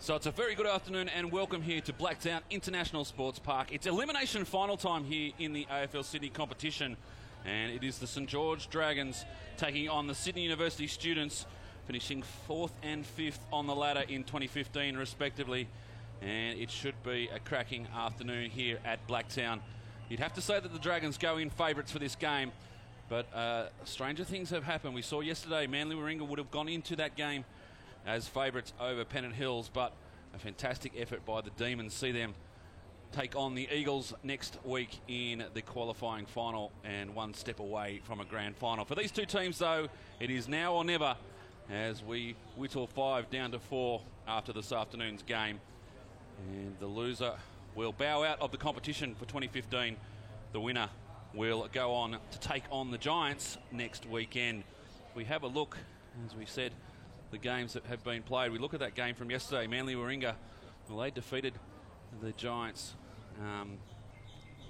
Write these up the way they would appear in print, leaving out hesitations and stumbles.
So it's a very good afternoon and welcome here to Blacktown International Sports Park. It's elimination final time here in the AFL Sydney competition, and it is the St George Dragons taking on the Sydney University Students, finishing 4th and 5th on the ladder in 2015 respectively, and it should be a cracking afternoon here at Blacktown. You'd have to say that the Dragons go in favourites for this game, but stranger things have happened. We saw yesterday Manly Warringah would have gone into that game as favourites over Pennant Hills, but a fantastic effort by the Demons. See them take on the Eagles next week in the qualifying final, and one step away from a grand final. For these two teams, though, it is now or never as we whittle 5 down to 4 after this afternoon's game. And the loser will bow out of the competition for 2015. The winner will go on to take on the Giants next weekend. We have a look, as we said, the games that have been played. We look at that game from yesterday. Manly Warringah, well, they defeated the Giants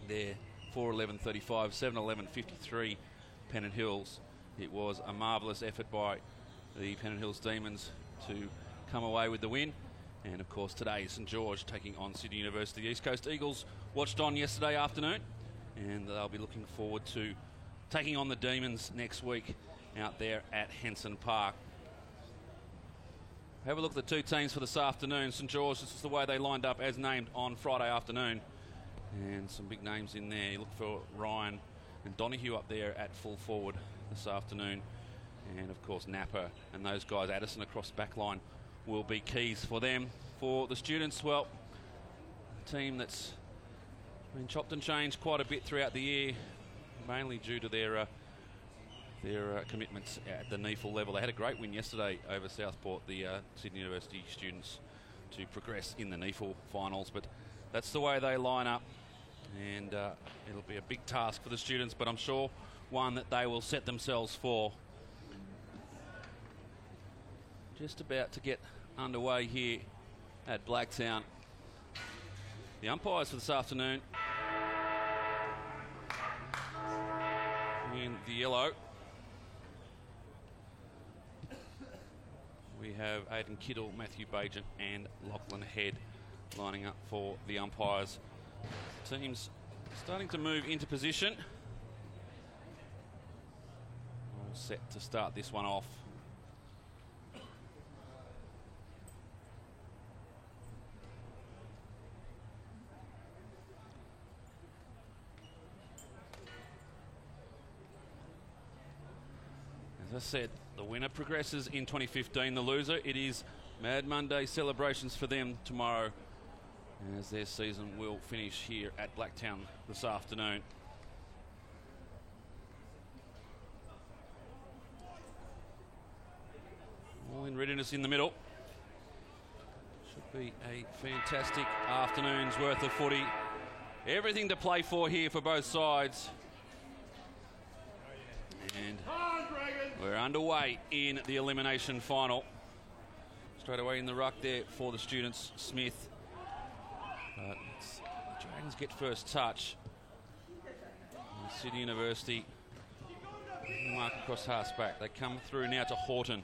there 4-11-35, 7-11-53 Pennant Hills. It was a marvellous effort by the Pennant Hills Demons to come away with the win. And of course today St George taking on Sydney University. The East Coast Eagles watched on yesterday afternoon, and they'll be looking forward to taking on the Demons next week out there at Henson Park. Have a look at the two teams for this afternoon. St George, this is the way they lined up as named on Friday afternoon. And some big names in there. You look for Ryan and Donahue up there at full forward this afternoon. And of course Napa and those guys, Addison across the back line, will be keys for them. For the Students, well, a team that's been chopped and changed quite a bit throughout the year, mainly due to their commitments at the NEFL level. They had a great win yesterday over Southport, the Sydney University Students, to progress in the NEFL finals, but that's the way they line up, and it'll be a big task for the Students, but I'm sure one that they will set themselves for. Just about to get underway here at Blacktown. The umpires for this afternoon in the yellow, we have Aidan Kittle, Matthew Bagent and Lachlan Head lining up for the umpires. Teams starting to move into position. All set to start this one off. As I said, the winner progresses in 2015. The loser, it is Mad Monday celebrations for them tomorrow, as their season will finish here at Blacktown this afternoon. All in readiness in the middle. Should be a fantastic afternoon's worth of footy. Everything to play for here for both sides. And we're underway in the elimination final. Straight away in the ruck there for the Students, Smith. But the Dragons get first touch. And Sydney University mark across Haas back. They come through now to Horton.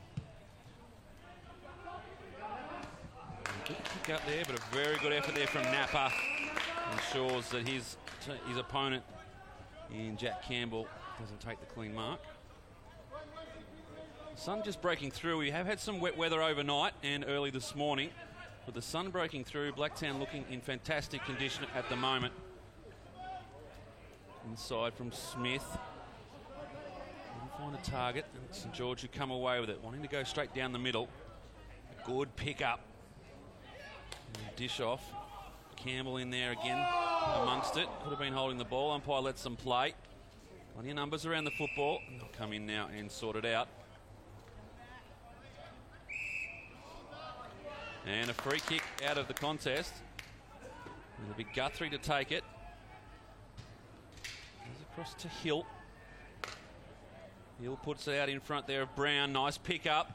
Good kick up there, but a very good effort there from Napa. Ensures that his opponent in Jack Campbell doesn't take the clean mark. Sun just breaking through. We have had some wet weather overnight and early this morning, but the sun breaking through. Blacktown looking in fantastic condition at the moment. Inside from Smith. Didn't find a target, and St George who come away with it, wanting to go straight down the middle. A good pick up. And dish off. Campbell in there again amongst it. Could have been holding the ball. Umpire lets them play. Plenty of numbers around the football. They'll come in now and sort it out. And a free kick out of the contest. It'll be Guthrie to take it. Goes across to Hill. Hill puts it out in front there of Brown. Nice pick up.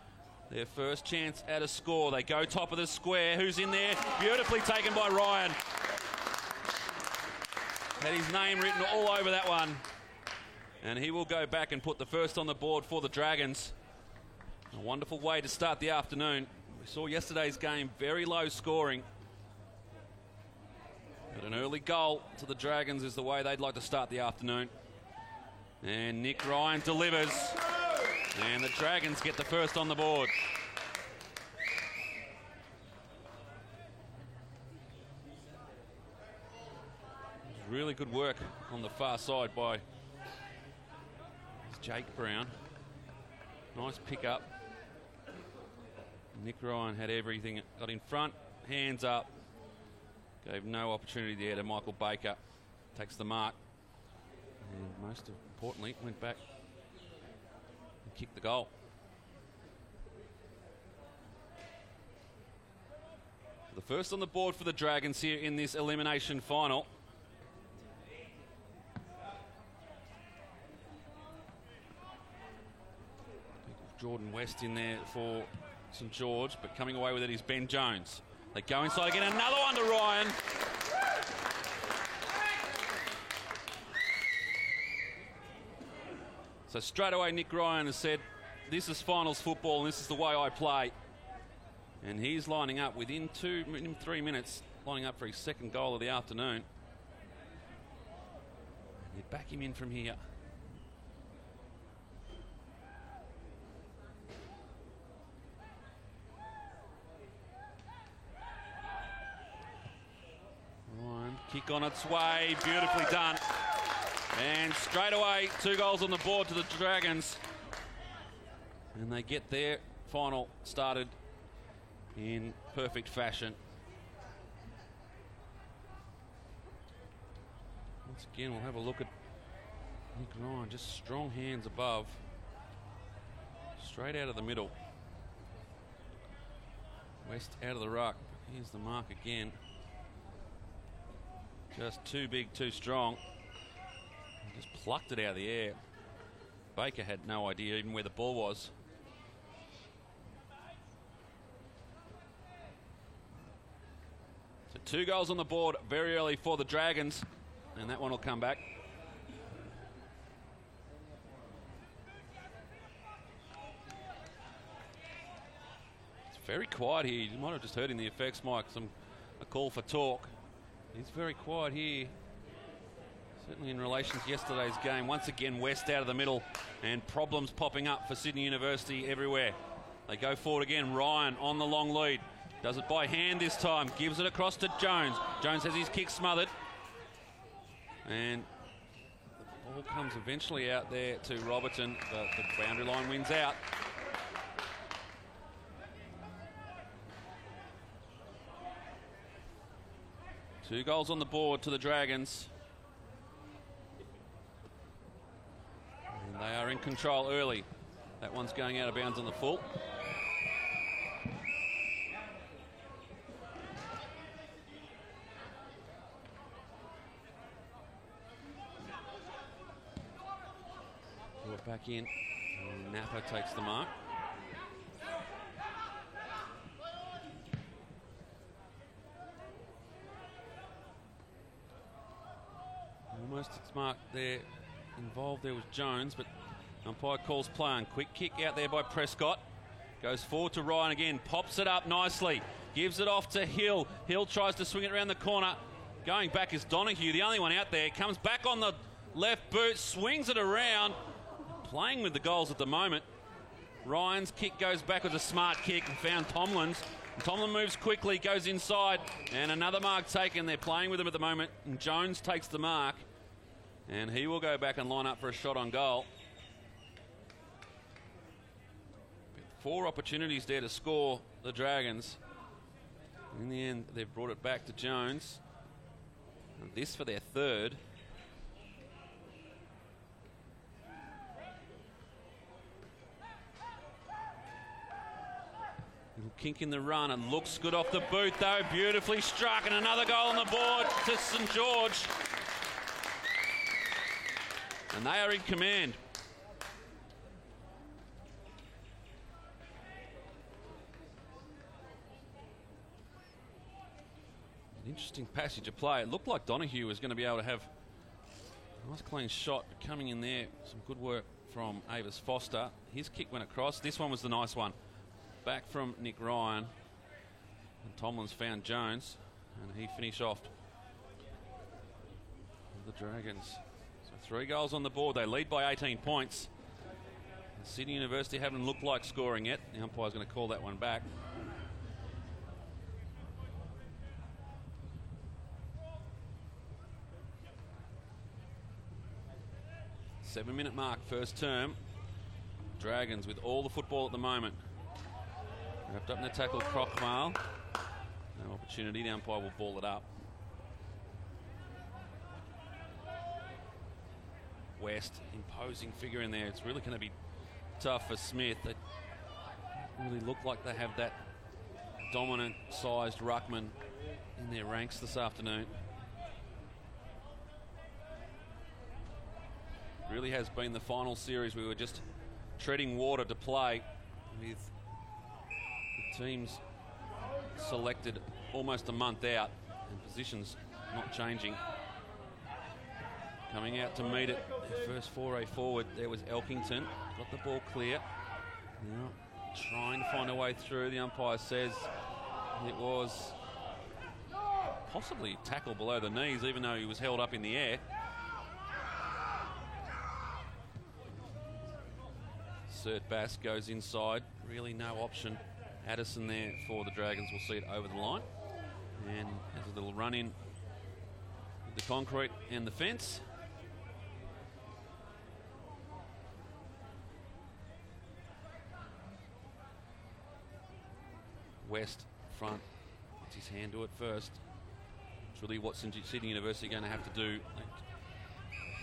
Their first chance at a score. They go top of the square. Who's in there? Beautifully taken by Ryan. Had his name written all over that one. And he will go back and put the first on the board for the Dragons. A wonderful way to start the afternoon. We saw yesterday's game, very low scoring. But an early goal to the Dragons is the way they'd like to start the afternoon. And Nick Ryan delivers. And the Dragons get the first on the board. Really good work on the far side by Jake Brown. Nice pick up. Nick Ryan had everything. Got in front, hands up. Gave no opportunity there to Michael Baker. Takes the mark. And most importantly, went back and kicked the goal. The first on the board for the Dragons here in this elimination final. Jordan West in there for St George, but coming away with it is Ben Jones. They go inside again, another one to Ryan. So straight away Nick Ryan has said, this is finals football and this is the way I play. And he's lining up within 3 minutes, lining up for his second goal of the afternoon. They back him in from here. Kick on its way, beautifully done. And straight away, 2 goals on the board to the Dragons. And they get their final started in perfect fashion. Once again, we'll have a look at Nick Ryan, just strong hands above. Straight out of the middle. West out of the ruck. Here's the mark again. Just too big, too strong. Just plucked it out of the air. Baker had no idea even where the ball was. So 2 goals on the board very early for the Dragons. And that one will come back. It's very quiet here. You might have just heard in the effects mic a call for talk. He's very quiet here, certainly in relation to yesterday's game. Once again, West out of the middle and problems popping up for Sydney University everywhere. They go forward again. Ryan on the long lead. Does it by hand this time. Gives it across to Jones. Jones has his kick smothered. And the ball comes eventually out there to Robertson. The boundary line wins out. Two goals on the board to the Dragons. And they are in control early. That one's going out of bounds on the full. Brought back in. And Napa takes the mark. Almost its mark there. Involved there was Jones, but umpire calls play on. Quick kick out there by Prescott. Goes forward to Ryan again. Pops it up nicely. Gives it off to Hill. Hill tries to swing it around the corner. Going back is Donahue, the only one out there. Comes back on the left boot. Swings it around. Playing with the goals at the moment. Ryan's kick goes back with a smart kick and found Tomlin's. Tomlin moves quickly, goes inside, and another mark taken. They're playing with him at the moment, and Jones takes the mark, and he will go back and line up for a shot on goal. 4 opportunities there to score, the Dragons. In the end, they've brought it back to Jones. And this for their third. Little kink in the run, and looks good off the boot though. Beautifully struck, and another goal on the board to St George. And they are in command. An interesting passage of play. It looked like Donahue was going to be able to have a nice clean shot, but coming in there, some good work from Avis Foster. His kick went across. This one was the nice one. back from Nick Ryan. And Tomlin's found Jones, and he finished off the Dragons. So 3 goals on the board. They lead by 18 points. Sydney University haven't looked like scoring yet. The umpire's going to call that one back. Seven-minute mark, first term. Dragons with all the football at the moment. Wrapped up in the tackle, Crockmale. No opportunity, the umpire will ball it up. West, imposing figure in there. It's really going to be tough for Smith. They really look like they have that dominant sized ruckman in their ranks this afternoon. Really has been the final series. We were just treading water to play with the teams selected almost a month out and positions not changing. Coming out to meet it, their first foray forward, there was Elkington. Got the ball clear. Now trying to find a way through. The umpire says it was possibly tackle below the knees, even though he was held up in the air. Cert Bass goes inside. Really no option. Addison there for the Dragons. We'll see it over the line. And there's a little run in with the concrete and the fence. West front, puts his hand to it first. It's really what Sydney University are going to have to do.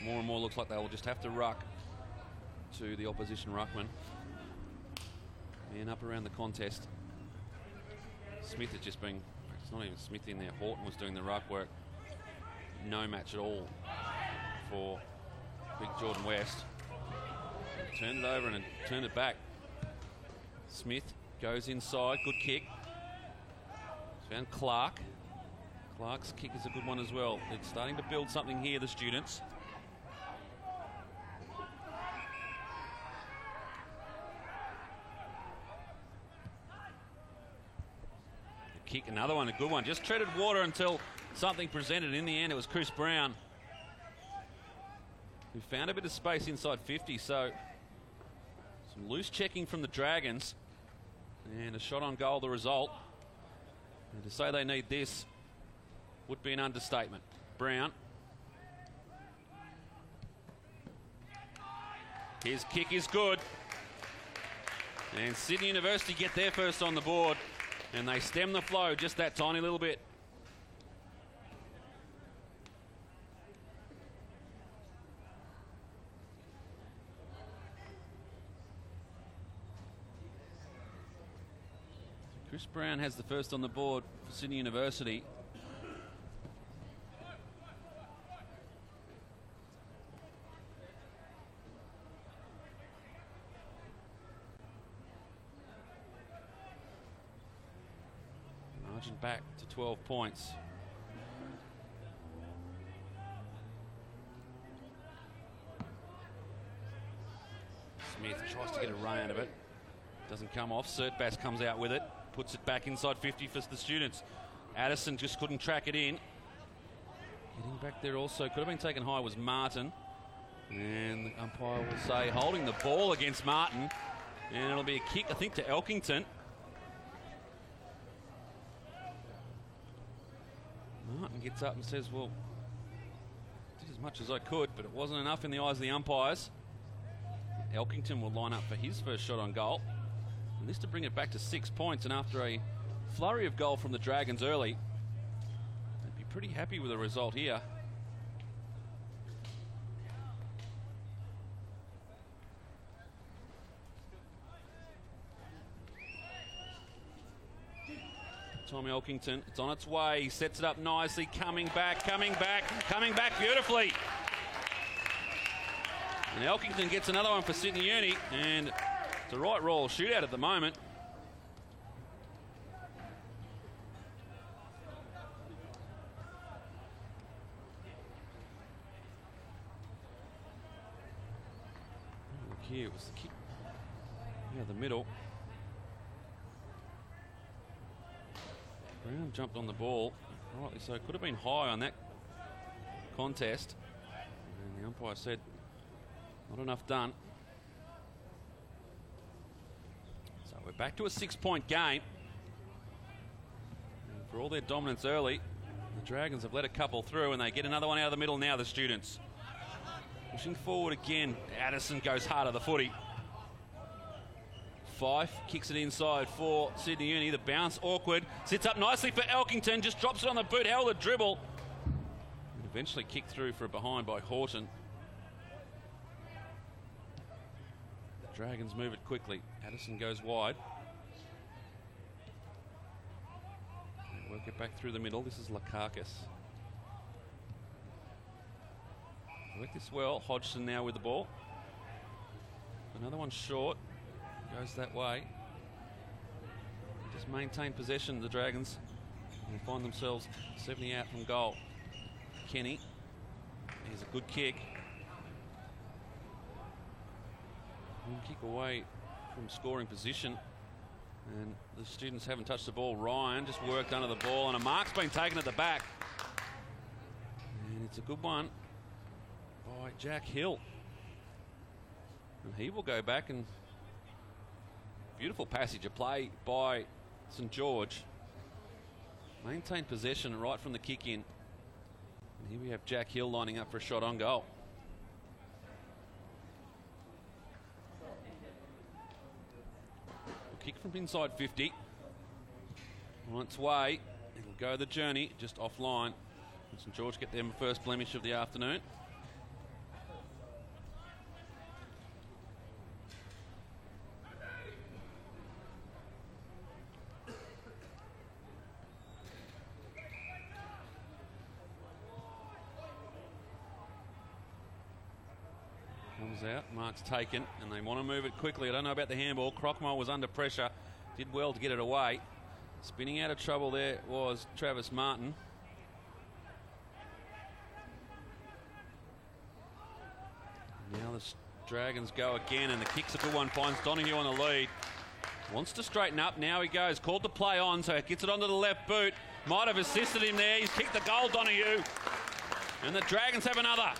More and more looks like they will just have to ruck to the opposition ruckman. And up around the contest, Smith has just been, it's not even Smith in there, Horton was doing the ruck work. No match at all for big Jordan West. Turned it over and turned it back. Smith goes inside, good kick. Found Clark. Clark's kick is a good one as well. They're starting to build something here, the students. Kick, another one, a good one. Just treaded water until something presented. In the end, it was Chris Brown who found a bit of space inside 50. So some loose checking from the Dragons. And a shot on goal, the result. And to say they need this would be an understatement. Brown. His kick is good. And Sydney University get their first on the board. And they stem the flow just that tiny little bit. Chris Brown has the first on the board for Sydney University. Margin back to 12 points. Smith tries to get a run out of it. Doesn't come off. Cert Bass comes out with it. Puts it back inside 50 for the students. Addison just couldn't track it in. Getting back there also, could have been taken high, was Martin. And the umpire will say holding the ball against Martin. And it'll be a kick, I think, to Elkington. Martin gets up and says, well, did as much as I could, but it wasn't enough in the eyes of the umpires. Elkington will line up for his first shot on goal. And this to bring it back to 6 points, and after a flurry of goal from the Dragons early, they'd be pretty happy with the result here. Tommy Elkington, it's on its way, he sets it up nicely, coming back beautifully. And Elkington gets another one for Sydney Uni, and it's a right roll shootout at the moment. Look here, it was the kick. Yeah, the middle. Brown jumped on the ball, rightly so. Could have been high on that contest. And the umpire said, not enough done. So we're back to a 6-point game. And for all their dominance early, the Dragons have let a couple through, and they get another one out of the middle now, the Students. Pushing forward again, Addison goes hard at the footy. Fife kicks it inside for Sydney Uni. The bounce awkward. Sits up nicely for Elkington. Just drops it on the boot. Hell, the dribble. And eventually kicked through for a behind by Horton. The Dragons move it quickly. Addison goes wide. They work it back through the middle. This is Lakakis. Work this well. Hodgson now with the ball. Another one short. Goes that way. Just maintain possession, the Dragons. And find themselves 70 out from goal. Kenny. Here's a good kick. One kick away from scoring position. And the Students haven't touched the ball. Ryan just worked under the ball, and a mark's been taken at the back. And it's a good one by Jack Hill. And he will go back, and beautiful passage of play by St George. Maintained possession right from the kick in. And here we have Jack Hill lining up for a shot on goal. A kick from inside 50. On its way. It'll go the journey just offline. And St George get their first blemish of the afternoon. Out, mark's taken, and they want to move it quickly. I don't know about the handball. Crockmore was under pressure, did well to get it away. Spinning out of trouble there was Travis Martin. Now the Dragons go again, and the kick's a good one. Finds Donoghue on the lead. Wants to straighten up. Now he goes. Called the play on, so it gets it onto the left boot. Might have assisted him there. He's kicked the goal, Donoghue. And the Dragons have another.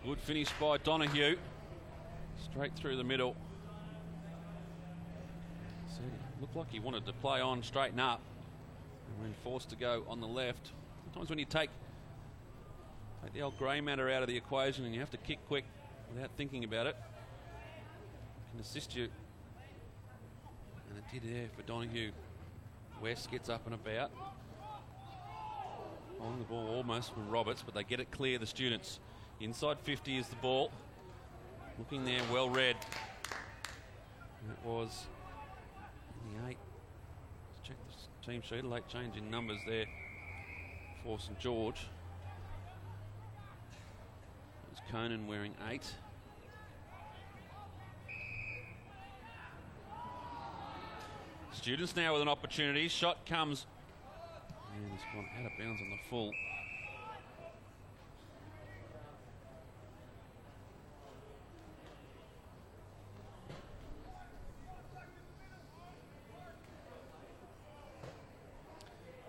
Good finish by Donoghue. Straight through the middle. So it looked like he wanted to play on, straighten up, and when forced to go on the left. Sometimes when you take the old grey matter out of the equation and you have to kick quick without thinking about it, it can assist you. And it did there for Donoghue. West gets up and about. On the ball almost from Roberts, but they get it clear, the Students. Inside 50 is the ball. Looking there, well read. And it was in the 8. Let's check the team sheet. A late change in numbers there for St George. It was Conan wearing 8. Students now with an opportunity. Shot comes. And it's gone out of bounds on the full.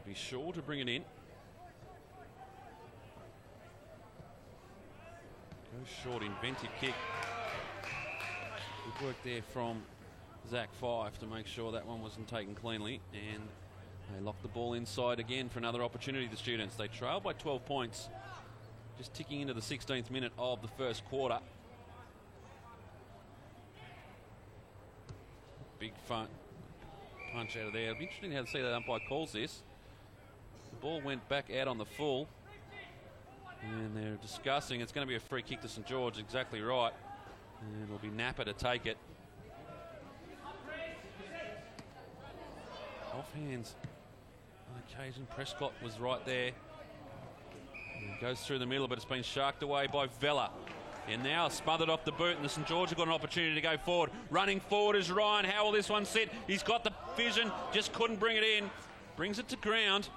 Be sure to bring it in. Goes short, inventive kick. Good work there from Zach Fife to make sure that one wasn't taken cleanly, and they lock the ball inside again for another opportunity, the Students. They trail by 12 points, just ticking into the 16th minute of the first quarter. Big fun punch out of there. It'll be interesting how to see that umpire calls this. The ball went back out on the full, and they're discussing. It's going to be a free kick to St George, exactly right. And it'll be Napa to take it. Offhands on occasion. Prescott was right there. And it goes through the middle, but it's been sharked away by Vella. And now smothered off the boot, and the St George have got an opportunity to go forward. Running forward is Ryan. How will this one sit? He's got the vision, just couldn't bring it in. Brings it to ground.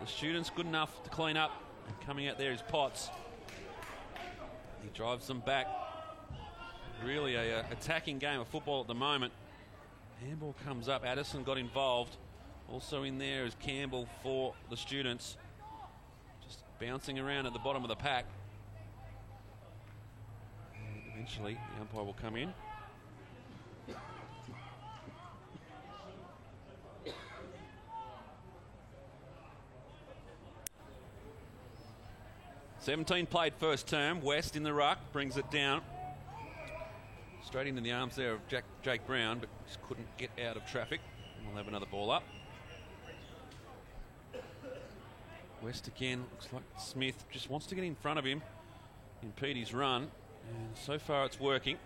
The student's good enough to clean up. And coming out there is Potts. He drives them back. Really a attacking game of football at the moment. Handball comes up. Addison got involved. Also in there is Campbell for the students. Just bouncing around at the bottom of the pack. And eventually the umpire will come in. "17 played first term. West in the ruck, brings it down. Straight into the arms there of Jake Brown, but just couldn't get out of traffic. And we'll have another ball up. West again, looks like Smith just wants to get in front of him, impede his run, and so far it's working.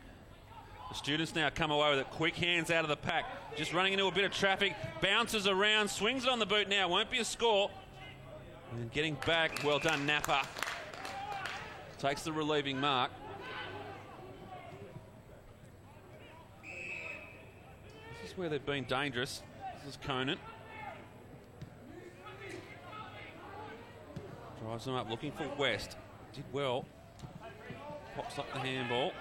The students now come away with it. Quick hands out of the pack, just running into a bit of traffic, bounces around, swings it on the boot now, won't be a score. And getting back, well done Napa. Takes the relieving mark. This is where they've been dangerous. This is Conant. Drives them up, looking for West. Did well. Pops up the handball.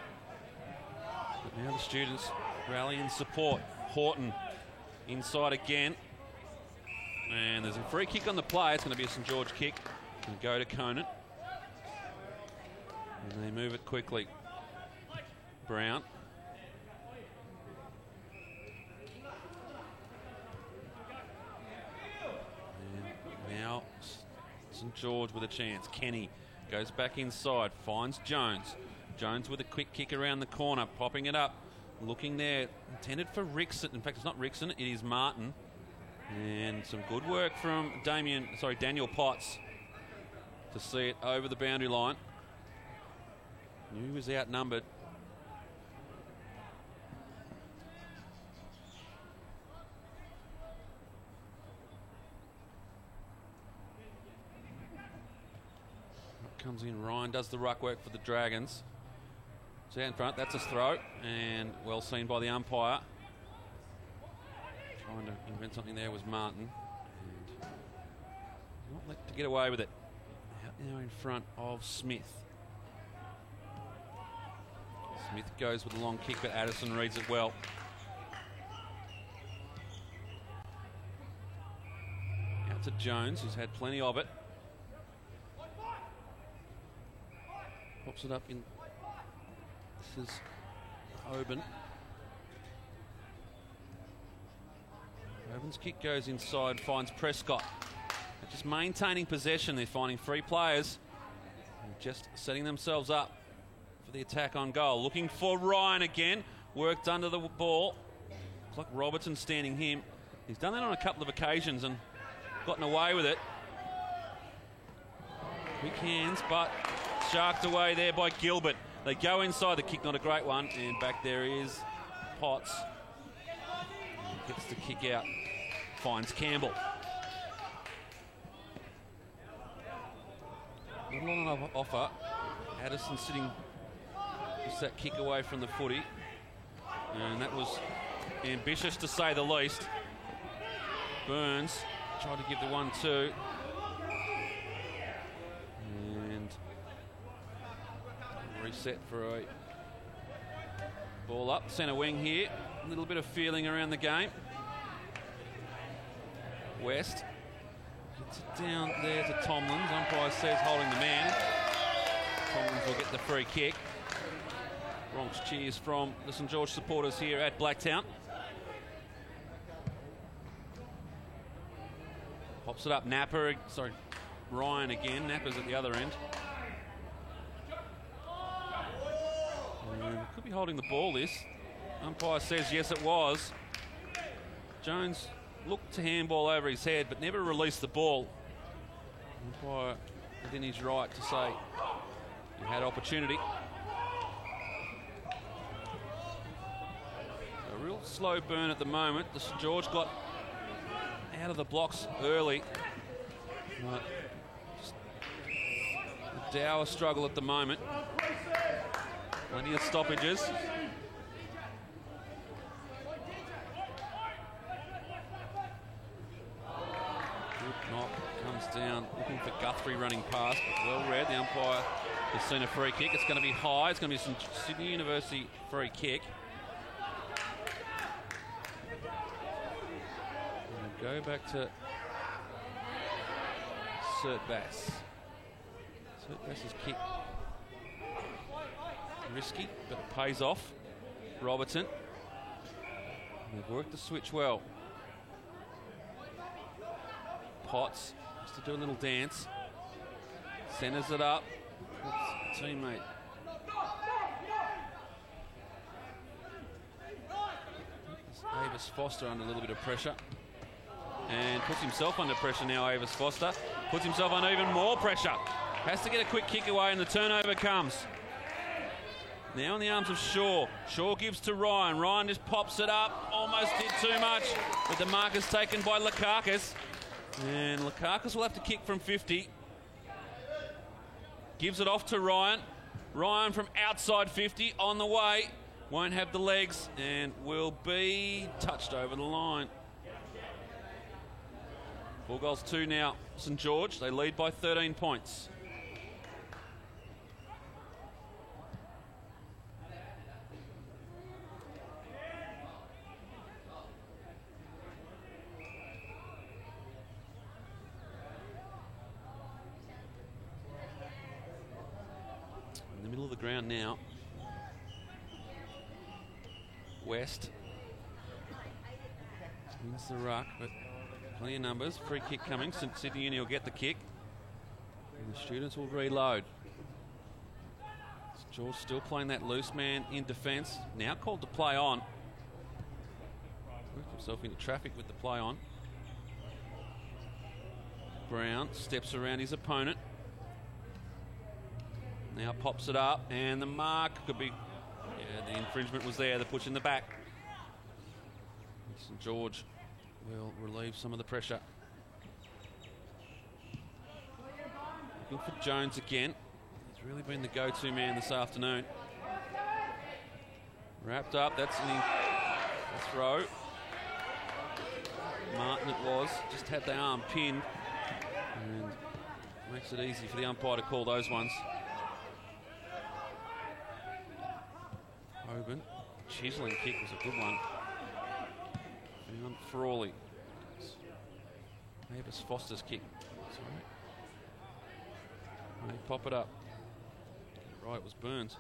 But now the students rally in support. Horton inside again. And there's a free kick on the play. It's going to be a St George kick. And go to Conant. And they move it quickly. Brown. And now St George with a chance. Kenny goes back inside, finds Jones. Jones with a quick kick around the corner, popping it up. Looking there, intended for Rickson. In fact, it's not Rickson, it is Martin. And some good work from Daniel Potts to see it over the boundary line. Knew he was outnumbered. Comes in, Ryan does the ruck work for the Dragons. It's out in front, that's a throw, and well seen by the umpire. Trying to invent something there was Martin. And not let to get away with it. Out now in front of Smith. Smith goes with a long kick, but Addison reads it well. Out to Jones, who's had plenty of it. Pops it up in. This is Oban. Oban's kick goes inside, finds Prescott. They're just maintaining possession. They're finding free players. And just setting themselves up for the attack on goal. Looking for Ryan again. Worked under the ball. Looks like Robertson standing him. He's done that on a couple of occasions and gotten away with it. Quick hands, but sharked away there by Gilbert. They go inside, the kick not a great one, and back there is Potts. Gets the kick out, finds Campbell. Not a lot of offer. Addison sitting just that kick away from the footy, and that was ambitious to say the least. Burns tried to give the 1-2. Reset for a ball up. Centre wing here. A little bit of feeling around the game. West gets it down there to Tomlins. Umpire says holding the man. Tomlins will get the free kick. Bronx cheers from the St George supporters here at Blacktown. Pops it up. Ryan again. Napper's at the other end. Could be holding the ball, this. Umpire says yes, it was. Jones looked to handball over his head, but never released the ball. Umpire within his right to say he had opportunity. A real slow burn at the moment. The St George got out of the blocks early. But just a dour struggle at the moment. Plenty of stoppages. Good knock, comes down, looking for Guthrie running past, but well read. The umpire has seen a free kick. It's going to be high. It's going to be some Sydney University free kick. Go back to Cert Bass. Cert Bass's kick. Risky, but it pays off. Robertson. They've worked the switch well. Potts has to do a little dance. Centres it up. It's a teammate. Avis Foster under a little bit of pressure. And puts himself under pressure now, Avis Foster. Puts himself under even more pressure. Has to get a quick kick away and the turnover comes. Now in the arms of Shaw. Shaw gives to Ryan. Ryan just pops it up. Almost did too much. But the mark is taken by Lukakis. And Lukakis will have to kick from 50. Gives it off to Ryan. Ryan from outside 50 on the way. Won't have the legs and will be touched over the line. 4-2 now, St George. They lead by 13 points. In the middle of the ground now. West wins the ruck, but plenty of numbers. Free kick coming. Sydney Uni will get the kick. And the students will reload. George still playing that loose man in defence. Now called to play on. Worked himself into traffic with the play on. Brown steps around his opponent. Now pops it up. And the mark could be... Yeah, the infringement was there. They're pushing the back. St George will relieve some of the pressure. Looking for Jones again. He's really been the go-to man this afternoon. Wrapped up, that's a throw. Martin it was, just had the arm pinned. And makes it easy for the umpire to call those ones. Hoban, chiseling kick was a good one. And Frawley. Avis Foster's kick. Sorry. And they pop it up. Right, it was Burns.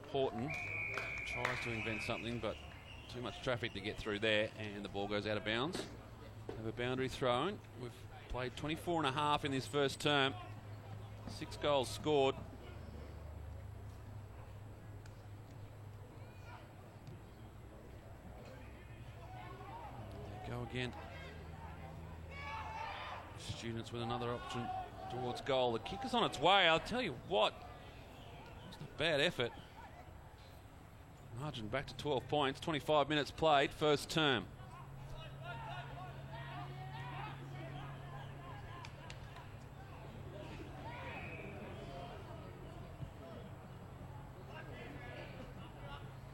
Horton tries to invent something, but too much traffic to get through there, and the ball goes out of bounds. Have a boundary thrown. We've played 24 and a half in this first term. 6 goals scored. Go again. Students with another option towards goal. The kick is on its way. I'll tell you what, it's a bad effort. Margin back to 12 points. 25 minutes played, first term.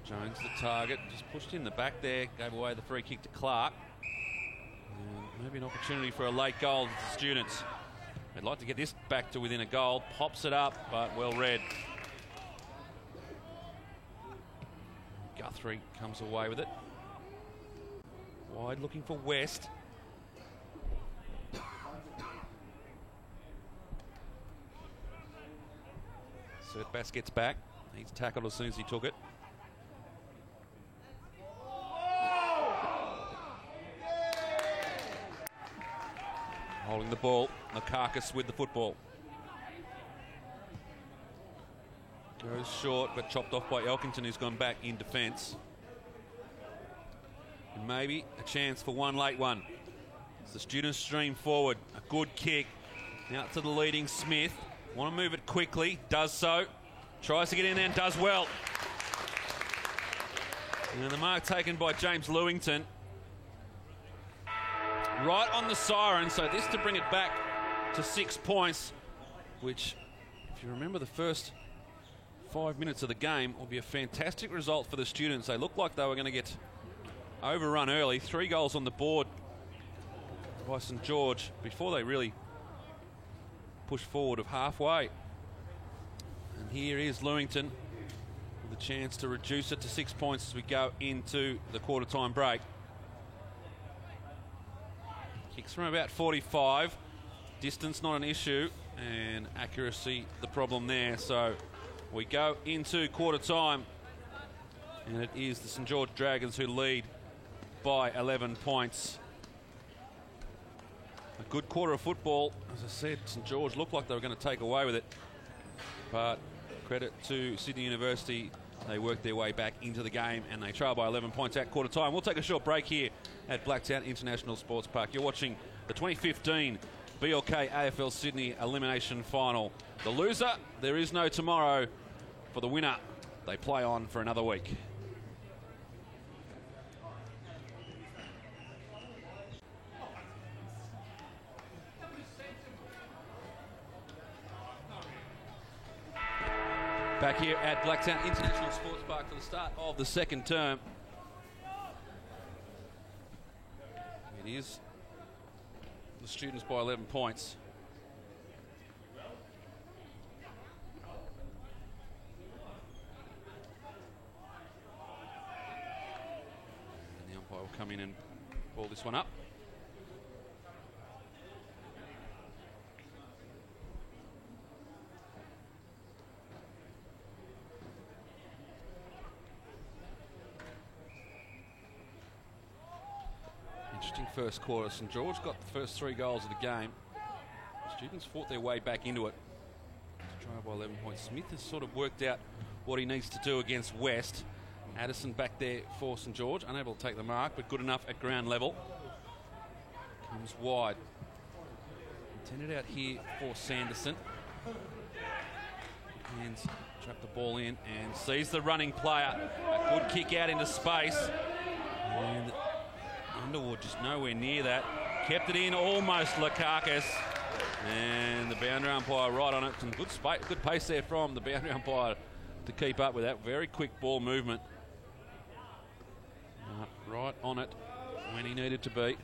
Jones the target, just pushed in the back there, gave away the free kick to Clark. And maybe an opportunity for a late goal to the students. They'd like to get this back to within a goal. Pops it up, but well read. Guthrie comes away with it. Wide looking for West. Cert Bass gets back. He's tackled as soon as he took it. Holding the ball, Lukakis with the football. Goes short, but chopped off by Elkington, who's gone back in defence. And maybe a chance for one late one. As the students stream forward, a good kick. Out to the leading Smith. Want to move it quickly, does so. Tries to get in there and does well. And the mark taken by James Lewington. Right on the siren, so this to bring it back to 6 points, which, if you remember the first 5 minutes of the game will be a fantastic result for the students. They looked like they were going to get overrun early. 3 goals on the board by St George before they really pushed forward of halfway. And here is Lewington with a chance to reduce it to 6 points as we go into the quarter-time break. Kicks from about 45. Distance not an issue, and accuracy the problem there. So we go into quarter time, and it is the St George Dragons who lead by 11 points. A good quarter of football. As I said, St George looked like they were going to take away with it, but credit to Sydney University, they worked their way back into the game and they trail by 11 points at quarter time. We'll take a short break here at Blacktown International Sports Park. You're watching the 2015 BLK AFL Sydney Elimination Final. The loser, there is no tomorrow. For the winner, they play on for another week. Back here at Blacktown International Sports Park for the start of the second term. It is the students by 11 points. And the umpire will come in and ball this one up. Interesting first quarter. St George got the first 3 goals of the game. The students fought their way back into it. Trail by 11 points. Smith has sort of worked out what he needs to do against West. Addison back there for St George, unable to take the mark, but good enough at ground level. Comes wide. Intended out here for Sanderson. Hands trap the ball in and sees the running player. A good kick out into space. And Underwood just nowhere near that. Kept it in, almost Lukakis. And the boundary umpire right on it. Some good pace there from the boundary umpire to keep up with that. Very quick ball movement. Right on it when he needed to be.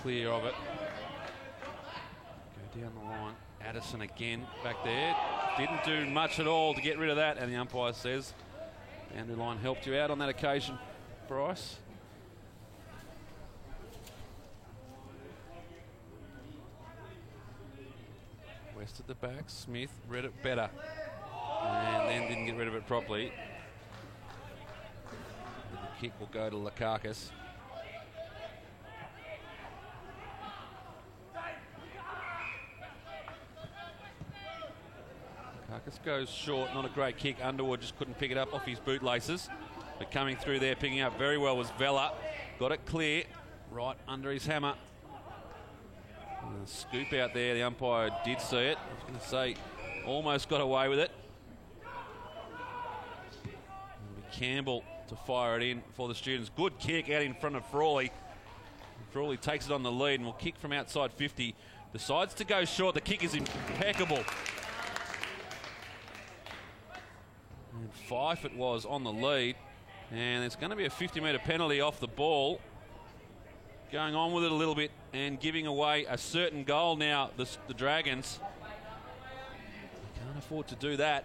Clear of it. Go down the line. Addison again back there. Didn't do much at all to get rid of that, and the umpire says boundary line helped you out on that occasion, Bryce. West at the back. Smith read it better and then didn't get rid of it properly. The kick will go to Lukakis. Lukakis goes short, not a great kick. Underwood just couldn't pick it up off his bootlaces. But coming through there, picking up very well was Vella. Got it clear, right under his hammer. And a scoop out there, the umpire did see it. I was going to say, almost got away with it. Campbell to fire it in for the students. Good kick out in front of Frawley. Frawley takes it on the lead and will kick from outside 50. Decides to go short. The kick is impeccable. And Fife it was on the lead. And it's going to be a 50-metre penalty off the ball. Going on with it a little bit and giving away a certain goal now, the Dragons. Can't afford to do that.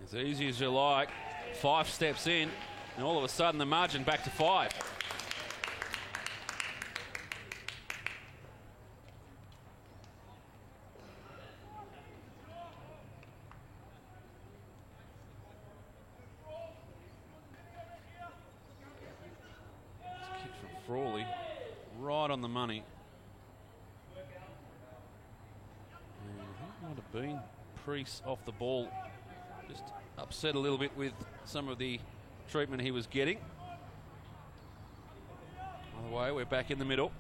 As easy as you like. Fife steps in, and all of a sudden the margin back to 5. Kick from Frawley, right on the money. And I think it might have been Priest off the ball. Just upset a little bit with some of the treatment he was getting. By the way, we're back in the middle.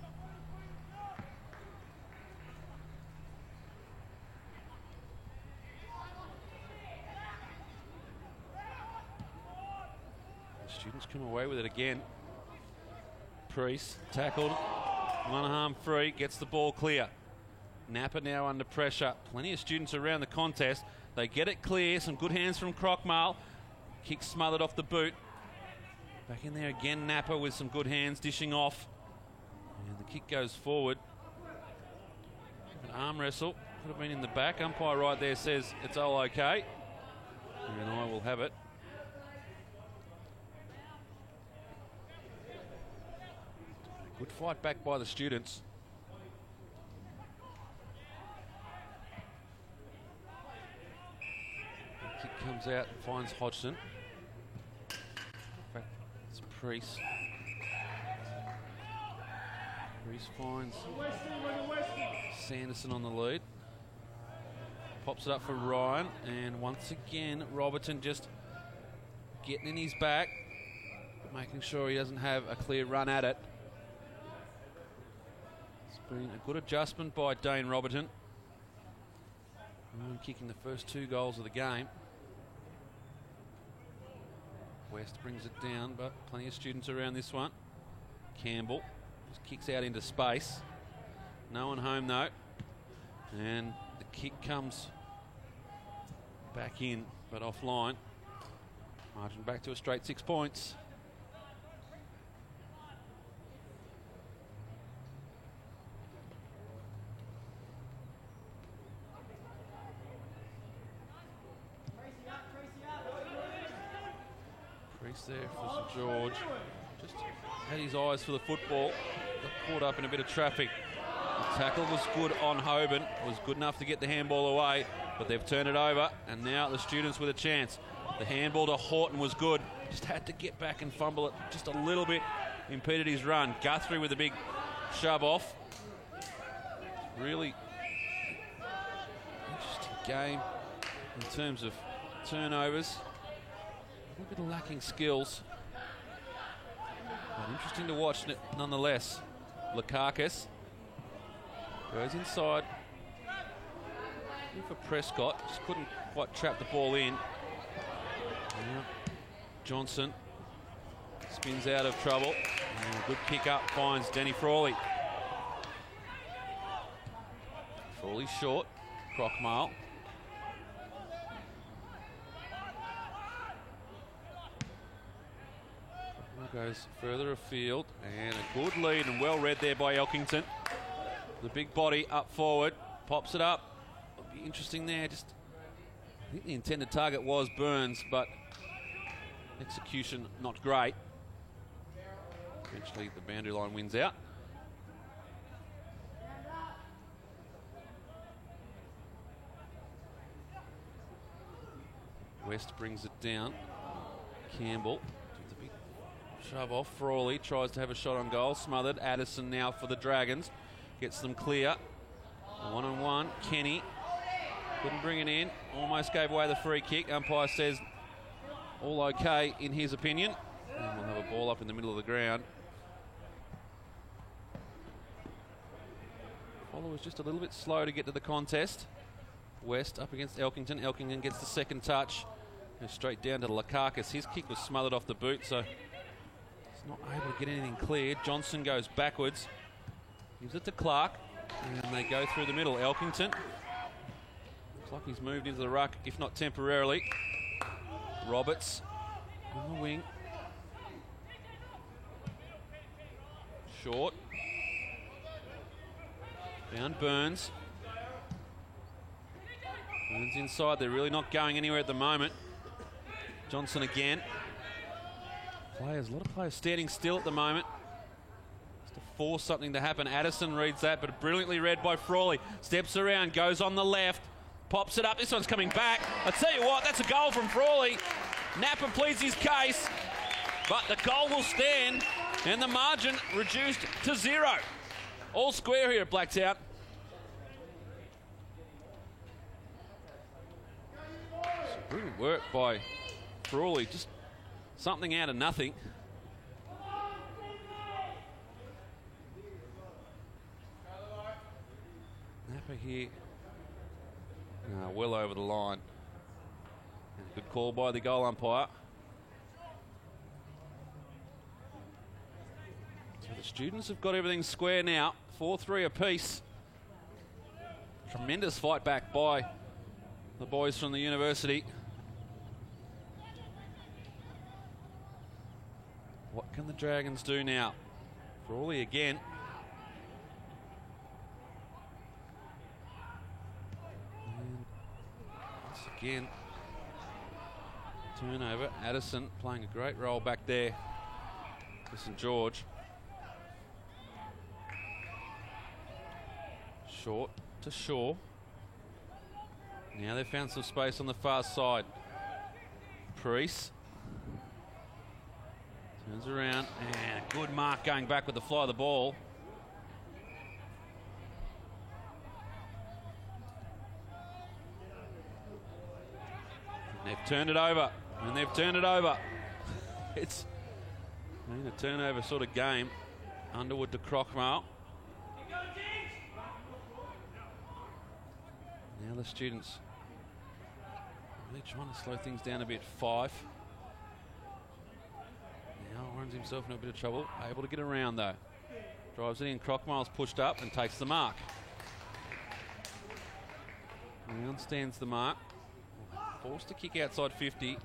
Students come away with it again. Priest tackled, one arm free, gets the ball clear. Napa now under pressure. Plenty of students around the contest. They get it clear. Some good hands from Crockmale. Kick smothered off the boot. Back in there again, Napa with some good hands dishing off. And the kick goes forward. An arm wrestle. Could have been in the back. Umpire right there says it's all okay. And I will have it. Good fight back by the students. The kick comes out and finds Hodgson. It's Priest. Priest finds Sanderson on the lead. Pops it up for Ryan, and once again Robertson just getting in his back, making sure he doesn't have a clear run at it. It's been a good adjustment by Dane Robertson. Ryan kicking the first 2 goals of the game. West brings it down, but plenty of students around this one. Campbell just kicks out into space. No one home though. And the kick comes back in, but offline. Margin back to a straight 6 points. Priest there for St George. Just had his eyes for the football. Got caught up in a bit of traffic. The tackle was good on Hoban. Was good enough to get the handball away, but they've turned it over, and now the students with a chance. The handball to Horton was good. Just had to get back and fumble it just a little bit. Impeded his run. Guthrie with a big shove off. Really interesting game in terms of turnovers. A little bit of lacking skills. But interesting to watch nonetheless. Lukakis goes inside. For Prescott, just couldn't quite trap the ball in. Now Johnson spins out of trouble. And a good kick up finds Danny Frawley. Frawley short. Crockmale. Goes further afield, and a good lead and well read there by Elkington. The big body up forward, pops it up. It'll be interesting there. Just, I think the intended target was Burns, but execution not great. Eventually the boundary line wins out. West brings it down. Campbell. Shove off. Frawley tries to have a shot on goal. Smothered. Addison now for the Dragons. Gets them clear. 1-on-1. Kenny couldn't bring it in. Almost gave away the free kick. Umpire says all okay in his opinion. And we'll have a ball up in the middle of the ground. Follow was just a little bit slow to get to the contest. West up against Elkington. Elkington gets the second touch. Goes straight down to Lukakis. His kick was smothered off the boot, so not able to get anything cleared. Johnson goes backwards. Gives it to Clark. And they go through the middle. Elkington. Looks like he's moved into the ruck, if not temporarily. Roberts on the wing. Short. Down Burns. Burns inside. They're really not going anywhere at the moment. Johnson again. Players, a lot of players standing still at the moment. Just to force something to happen. Addison reads that, but brilliantly read by Frawley. Steps around, goes on the left, pops it up. This one's coming back. I tell you what, that's a goal from Frawley. Napa pleads his case, but the goal will stand, and the margin reduced to 0. All square here at Blacktown. Brilliant work by Frawley. Just something out of nothing. Napa here. Well over the line. And a good call by the goal umpire. Students have got everything square now. 4-3 apiece. Tremendous fight back by the boys from the university. What can the Dragons do now? Frawley again. And once again, turnover. Addison playing a great role back there for St George. Short to Shaw. Now they've found some space on the far side. Priest turns around, and a good mark going back with the fly of the ball. And they've turned it over, and they've turned it over. It's been a turnover sort of game. Underwood to Crockmale. Now the students really trying to slow things down a bit. 5. Now runs himself in a bit of trouble. Able to get around though. Drives it in. Crockmale's pushed up and takes the mark. Round stands the mark. Forced to kick outside 50.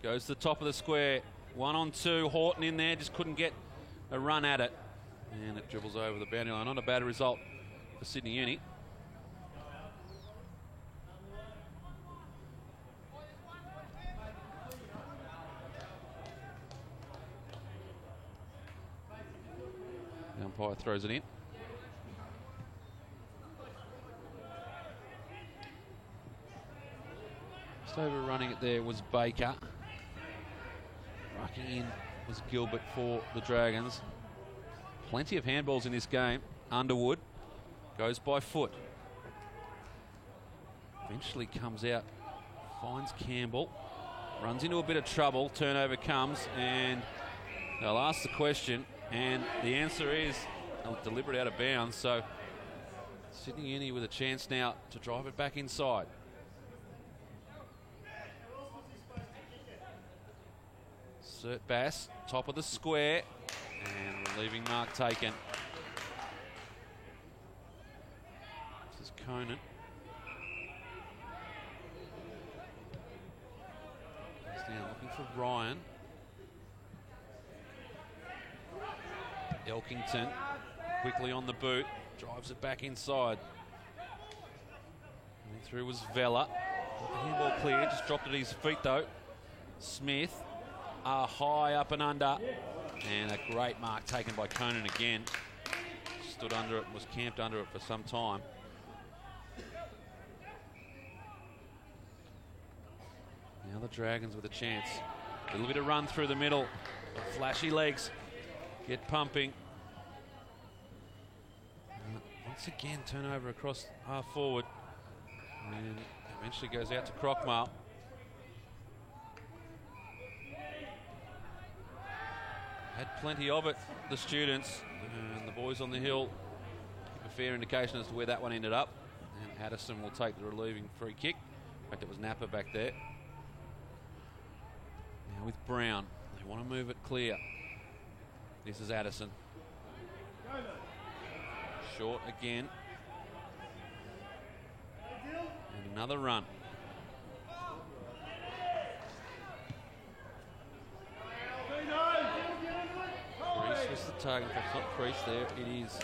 Goes to the top of the square. 1-on-2. Horton in there. Just couldn't get a run at it. And it dribbles over the boundary line. Not a bad result for Sydney Uni. The umpire throws it in. Just overrunning it there was Baker. Rucking in was Gilbert for the Dragons. Plenty of handballs in this game. Underwood goes by foot. Eventually comes out, finds Campbell. Runs into a bit of trouble. Turnover comes, and they'll ask the question. And the answer is deliberate out of bounds. So Sydney Uni with a chance now to drive it back inside. Cert Bass, top of the square, and relieving mark taken. This is Conan. He's now looking for Ryan. Elkington quickly on the boot, drives it back inside. And through was Vella. Got the handball clear, just dropped it at his feet though. Smith, high up and under, and a great mark taken by Conan again. Stood under it, was camped under it for some time. Now the Dragons with a chance. A little bit of run through the middle, flashy legs. Get pumping. Once again, turnover across half forward. And eventually goes out to Crockmale. Had plenty of it, the students. And the boys on the hill give a fair indication as to where that one ended up. And Addison will take the relieving free kick. In fact, it was Napa back there. Now with Brown. They want to move it clear. This is Addison. Short again. And another run. Priest was the target. If it's not Priest there, it is.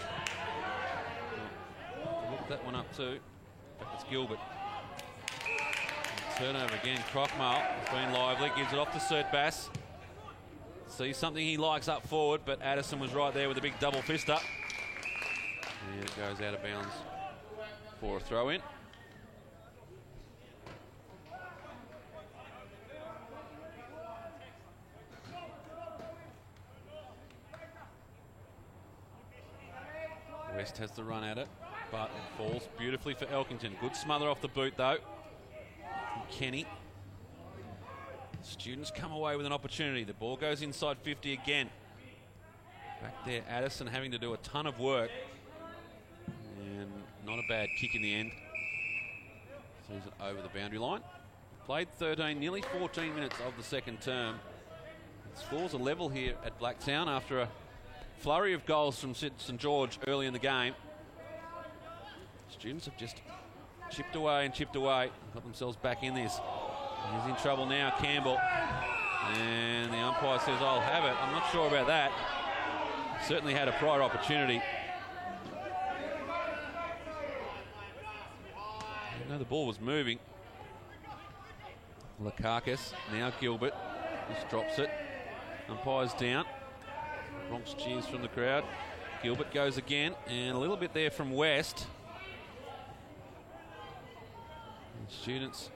Look that one up too. In fact, it's Gilbert. And turnover again. Crockmale has been lively. Gives it off to Cert Bass. See something he likes up forward, but Addison was right there with a big double fist up. And it goes out of bounds for a throw in. West has the run at it, but it falls beautifully for Elkington. Good smother off the boot though. From Kenny. Students come away with an opportunity. The ball goes inside 50 again. Back there, Addison having to do a ton of work. And not a bad kick in the end. Sees it over the boundary line. Played 13, nearly 14 minutes of the second term. Scores a level here at Blacktown after a flurry of goals from St George early in the game. Students have just chipped away and chipped away, got themselves back in this. He's in trouble now, Campbell. And the umpire says, I'll have it. I'm not sure about that. Certainly had a prior opportunity. I know the ball was moving. Lakakis, now Gilbert, just drops it. Umpire's down. Bronx cheers from the crowd. Gilbert goes again, and a little bit there from West. And students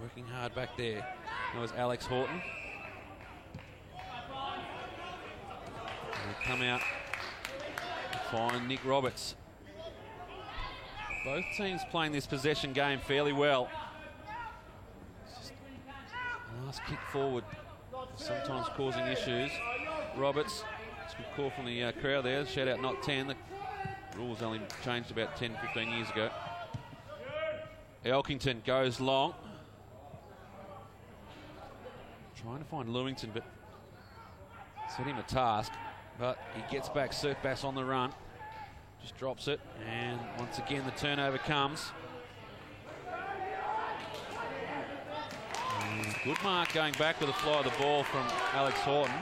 working hard back there. That was Alex Horton. And they come out and find Nick Roberts. Both teams playing this possession game fairly well. It's just a last kick forward, sometimes causing issues. Roberts, it's a good call from the crowd there. Shout out not 10. The rules only changed about 10, 15 years ago. Elkington goes long. Trying to find Lewington, but set him a task. But he gets back Surfbass on the run. Just drops it, and once again the turnover comes. And good mark going back with a fly of the ball from Alex Horton.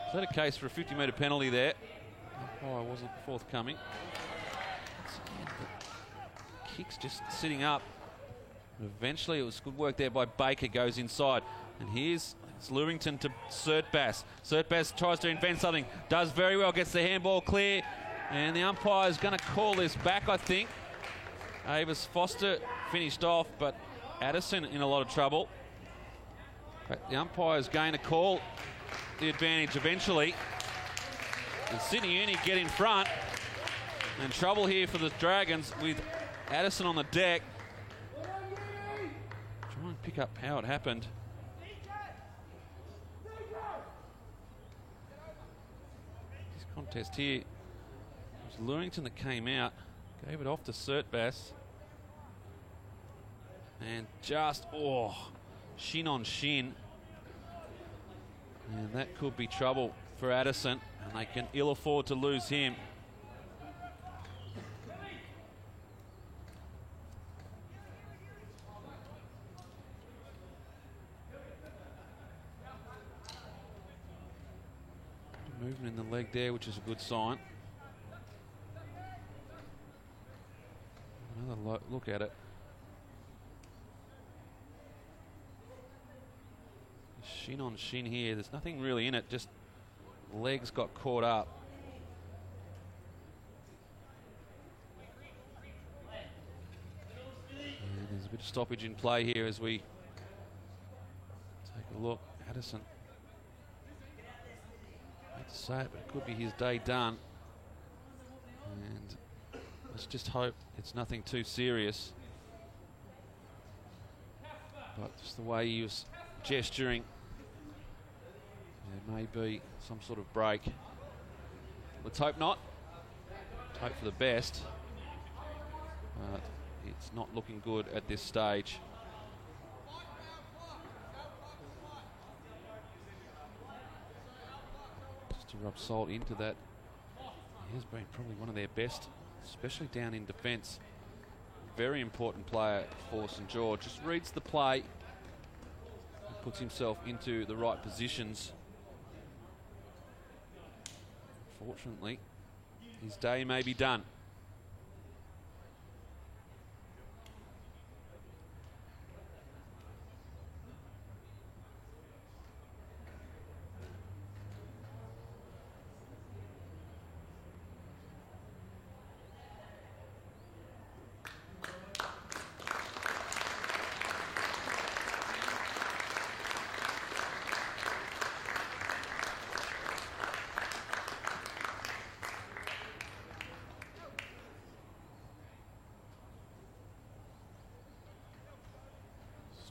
Is that a case for a 50-metre penalty there? Oh, wasn't forthcoming. The kick's just sitting up. Eventually it was good work there by Baker, goes inside. And here's Lewington to Surtbass. Surtbass tries to invent something, does very well, gets the handball clear. And the umpire is going to call this back, I think. Avis Foster finished off, but Addison in a lot of trouble. But the umpire is going to call the advantage eventually. And Sydney Uni get in front. And trouble here for the Dragons with Addison on the deck. Try and pick up how it happened. This contest here. Lewington that came out, gave it off to Surtbass, and just, shin on shin, and that could be trouble for Addison, and they can ill afford to lose him. Movement in the leg there, which is a good sign. Another look at it. Shin on shin here. There's nothing really in it, just legs got caught up. And there's a bit of stoppage in play here as we take a look. Addison. I hate to say it, but it could be his day done. And let's just hope it's nothing too serious. But just the way he was gesturing, there may be some sort of break. Let's hope not. Let's hope for the best. But it's not looking good at this stage. Just to rub salt into that, he has been probably one of their best, especially down in defence. Very important player for St George. Just reads the play, puts himself into the right positions. Fortunately, his day may be done.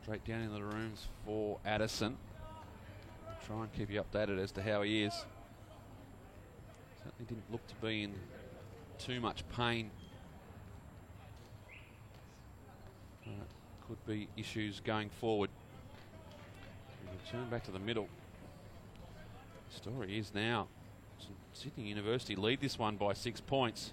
Straight down in the rooms for Addison. I'll try and keep you updated as to how he is. Certainly didn't look to be in too much pain. Could be issues going forward. We'll turn back to the middle. Story is now St Sydney University lead this one by 6 points.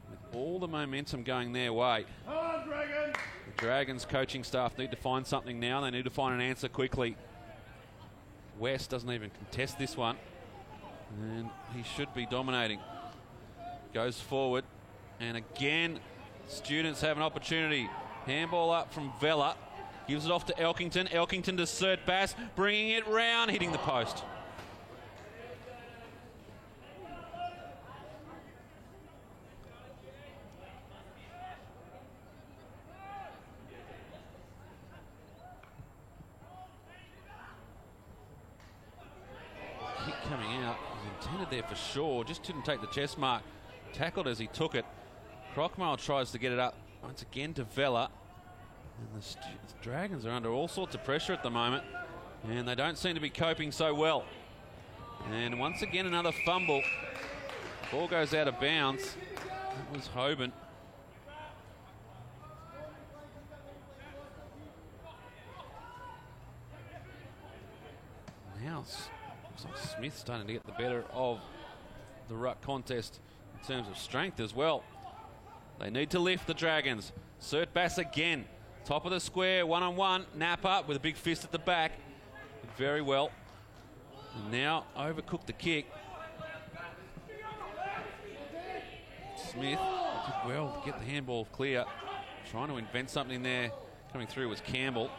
With all the momentum going their way. The Dragons coaching staff need to find something now. They need to find an answer quickly. West doesn't even contest this one. And he should be dominating. Goes forward. And again, students have an opportunity. Handball up from Vella. Gives it off to Elkington. Elkington to Cert Bass. Bringing it round, hitting the post. Kick coming out. Was intended there for Shaw. Just didn't take the chest mark. Tackled as he took it. Crockmile tries to get it up once again to Vella. And the Dragons are under all sorts of pressure at the moment. And they don't seem to be coping so well. And once again, another fumble. Ball goes out of bounds. That was Hoban. Now, looks like Smith starting to get the better of the ruck contest in terms of strength as well. They need to lift the Dragons. Cert Bass again. Top of the square, one-on-one. Napa with a big fist at the back. Did very well. And now overcooked the kick. Smith did well to get the handball clear. Trying to invent something there. Coming through was Campbell.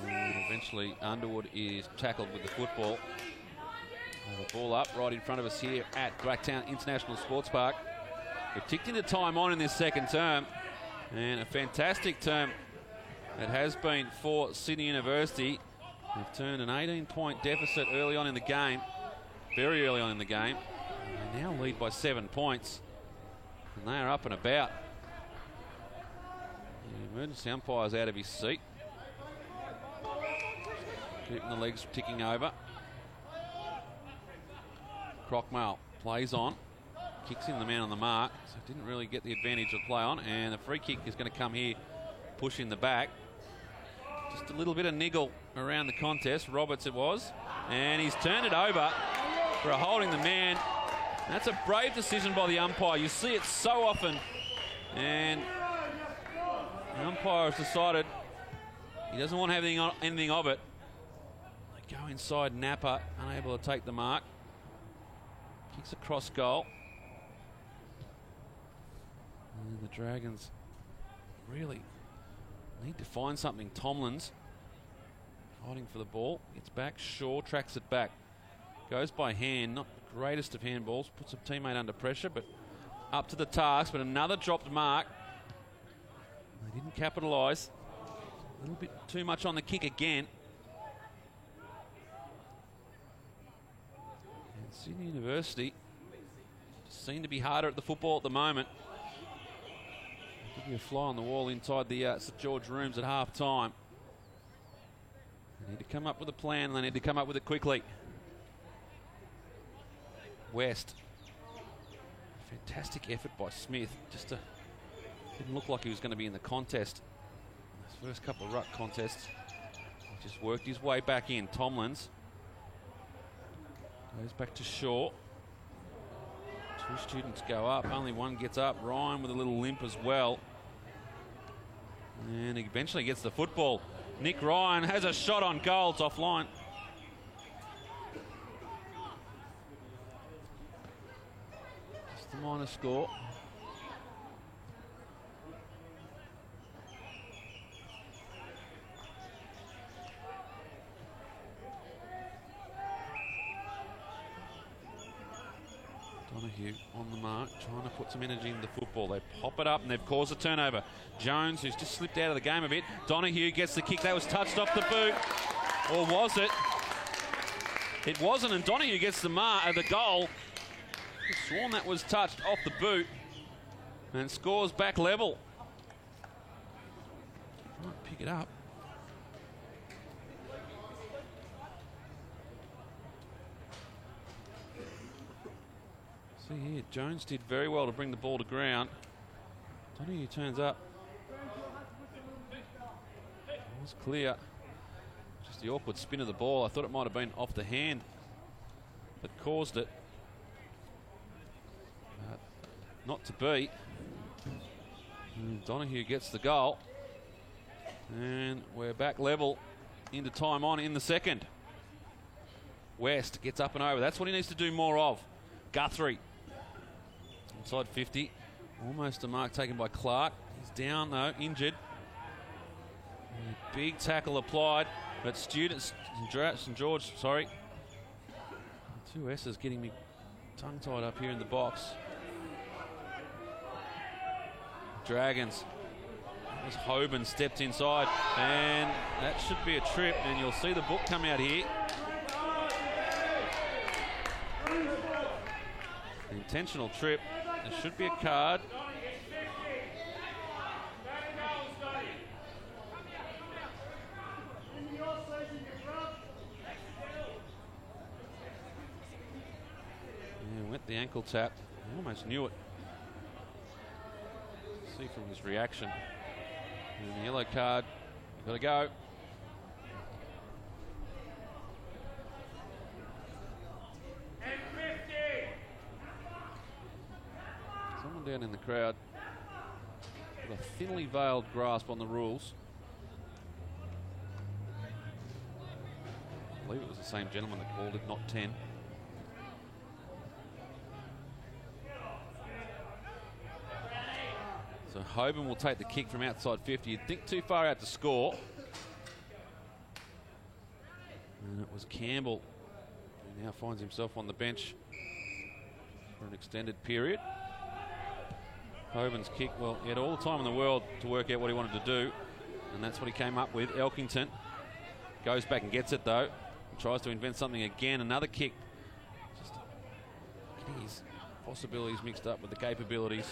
And eventually Underwood is tackled with the football. The ball up right in front of us here at Blacktown International Sports Park. We've ticked into time on in this second term. And a fantastic term it has been for Sydney University. They've turned an 18-point deficit early on in the game. Very early on in the game. They now lead by 7 points. And they are up and about. The emergency umpire's out of his seat. Keeping the legs ticking over. Crockmale plays on. Kicks in the man on the mark. So didn't really get the advantage of play on. And the free kick is going to come here. Push in the back. Just a little bit of niggle around the contest. Roberts it was. And he's turned it over for a holding the man. That's a brave decision by the umpire. You see it so often. And the umpire has decided he doesn't want anything of it. They go inside Napa, unable to take the mark. Kicks across goal. And the Dragons really need to find something. Tomlins fighting for the ball. Gets back. Shaw tracks it back. Goes by hand. Not the greatest of handballs. Puts a teammate under pressure, but up to the task. But another dropped mark. They didn't capitalise. A little bit too much on the kick again. And Sydney University just seem to be harder at the football at the moment. Give you a fly on the wall inside the St George rooms at half time. They need to come up with a plan, and they need to come up with it quickly. West. Fantastic effort by Smith. Just didn't look like he was going to be in the contest. His first couple of ruck contests. He just worked his way back in. Tomlins goes back to Shaw. Two students go up. Only one gets up. Ryan with a little limp as well. And he eventually gets the football. Nick Ryan has a shot on goal. It's offline. Just the minor score. Donahue on the mark, trying to put some energy in the football. They pop it up and they've caused a turnover. Jones, who's just slipped out of the game a bit. Donahue gets the kick. That was touched off the boot. Or was it? It wasn't, and Donahue gets the goal. I've sworn that was touched off the boot. And scores back level. Trying to pick it up. See here, Jones did very well to bring the ball to ground. Donahue turns up. Ball's clear. Just the awkward spin of the ball. I thought it might have been off the hand that caused it. Not to be. And Donahue gets the goal. And we're back level into time on in the second. West gets up and over. That's what he needs to do more of. Guthrie. Inside 50. Almost a mark taken by Clark. He's down though, injured. Big tackle applied. But St George, sorry. Two S's getting me tongue-tied up here in the box. Dragons. As Hoban stepped inside, and that should be a trip, and you'll see the book come out here. Intentional trip. There should be a card. Yeah, went the ankle tap. I almost knew it. See from his reaction. And the yellow card, got to go. Someone down in the crowd with a thinly veiled grasp on the rules. I believe it was the same gentleman that called it, not 10. So Hoban will take the kick from outside 50. You'd think too far out to score. And it was Campbell who now finds himself on the bench for an extended period. Hoban's kick, well, he had all the time in the world to work out what he wanted to do, and that's what he came up with. Elkington goes back and gets it though, and tries to invent something again. Another kick. Just getting his possibilities mixed up with the capabilities.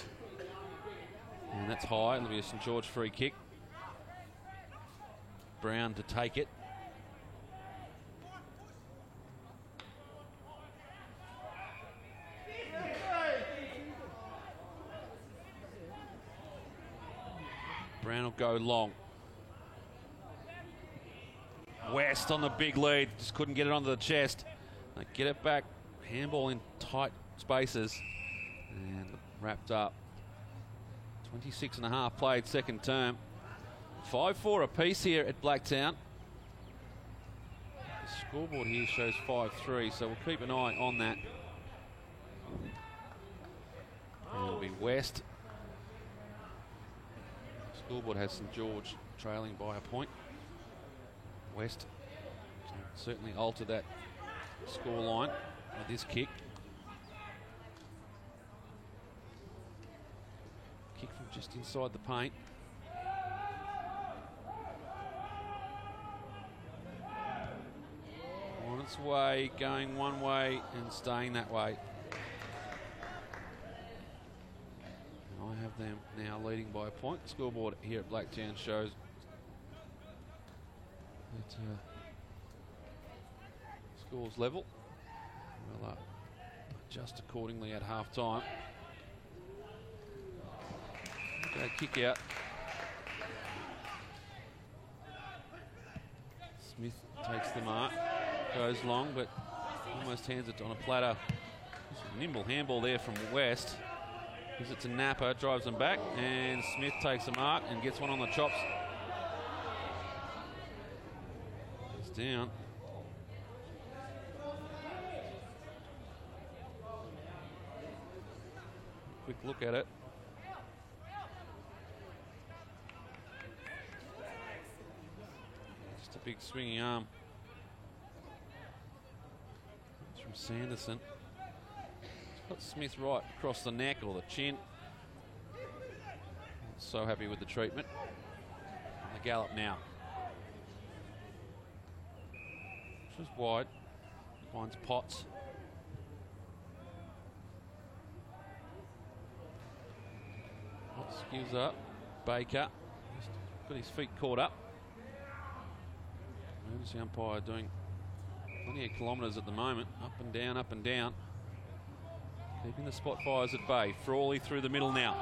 And that's high. It'll be a St George free kick. Brown to take it. Brown will go long. West on the big lead. Just couldn't get it onto the chest. They get it back. Handball in tight spaces. And wrapped up. 26 and a half played second term. 5-4 apiece here at Blacktown. The scoreboard here shows 5-3, so we'll keep an eye on that. And it'll be West. Scoreboard has St George trailing by a point. West can certainly alter that scoreline with this kick. Kick from just inside the paint. On its way, going one way and staying that way. And I have them now leading by a point. The scoreboard here at Blacktown shows that scores level. We'll adjust accordingly at half time. Okay, kick out. Smith takes the mark, goes long, but almost hands it on a platter. A nimble handball there from West. Gives it to Napa, drives them back, and Smith takes the mark and gets one on the chops. It's down. Quick look at it. Just a big swinging arm. It's from Sanderson. It's got Smith right across the neck or the chin. So happy with the treatment. And the gallop now. Just wide. Finds Potts. Potts gives up. Baker. He's got his feet caught up. Emergency umpire doing plenty of kilometres at the moment. Up and down, up and down. Keeping the spot fires at bay. Frawley through the middle now.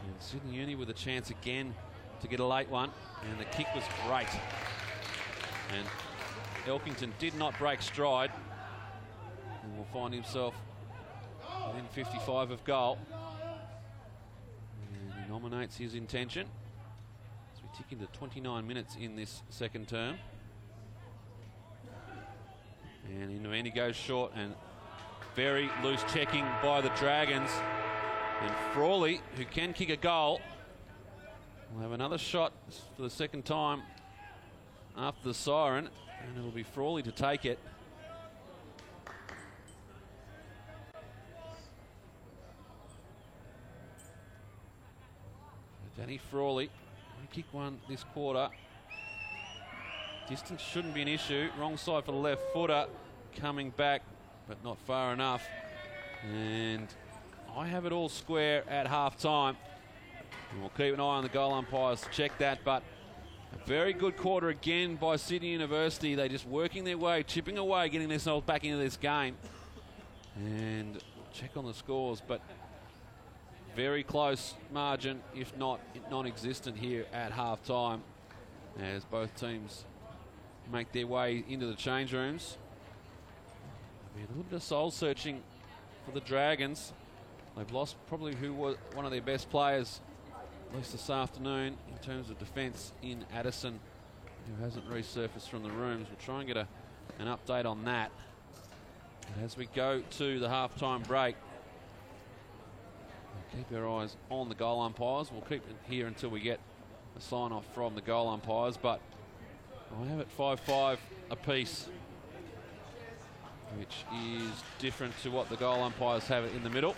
And Sydney Uni with a chance again to get a late one. And the kick was great. And Elkington did not break stride and will find himself within 55 of goal. And he nominates his intention as we tick into 29 minutes in this second term. And Inoue goes short, and very loose checking by the Dragons. And Frawley, who can kick a goal, will have another shot for the second time after the siren, and it'll be Frawley to take it. Danny Frawley, kick one this quarter. Distance shouldn't be an issue. Wrong side for the left footer, coming back, but not far enough. And I have it all square at half-time. And we'll keep an eye on the goal umpires to check that, but a very good quarter again by Sydney University. They're just working their way, chipping away, getting themselves back into this game. And check on the scores, but very close margin, if not non-existent here at half-time, as both teams make their way into the change rooms. There'll be a little bit of soul-searching for the Dragons. They've lost probably who was one of their best players, at least this afternoon, in terms of defence in Addison, who hasn't resurfaced from the rooms. We'll try and get an update on that. And as we go to the half-time break, we'll keep our eyes on the goal umpires. We'll keep it here until we get a sign-off from the goal umpires, but I have it 5-5 apiece, which is different to what the goal umpires have it in the middle.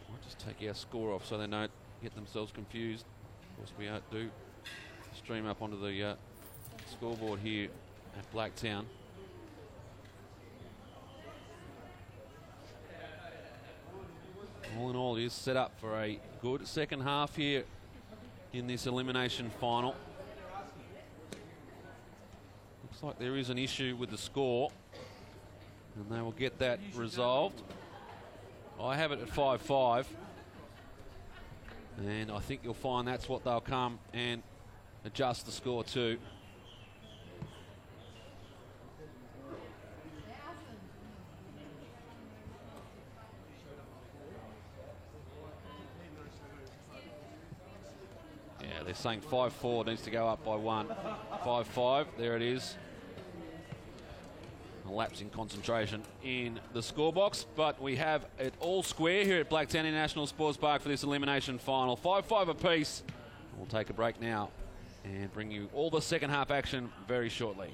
I'll just take our score off so they don't get themselves confused. Of course, we do stream up onto the scoreboard here at Blacktown. All in all, it is set up for a good second half here in this elimination final. Looks like there is an issue with the score, and they will get that resolved. I have it at 5-5, and I think you'll find that's what they'll come and adjust the score to. They're saying 5-4 needs to go up by 1. 5-5, there it is. A lapse in concentration in the score box, but we have it all square here at Blacktown International Sports Park for this elimination final. 5-5 apiece. We'll take a break now and bring you all the second half action very shortly.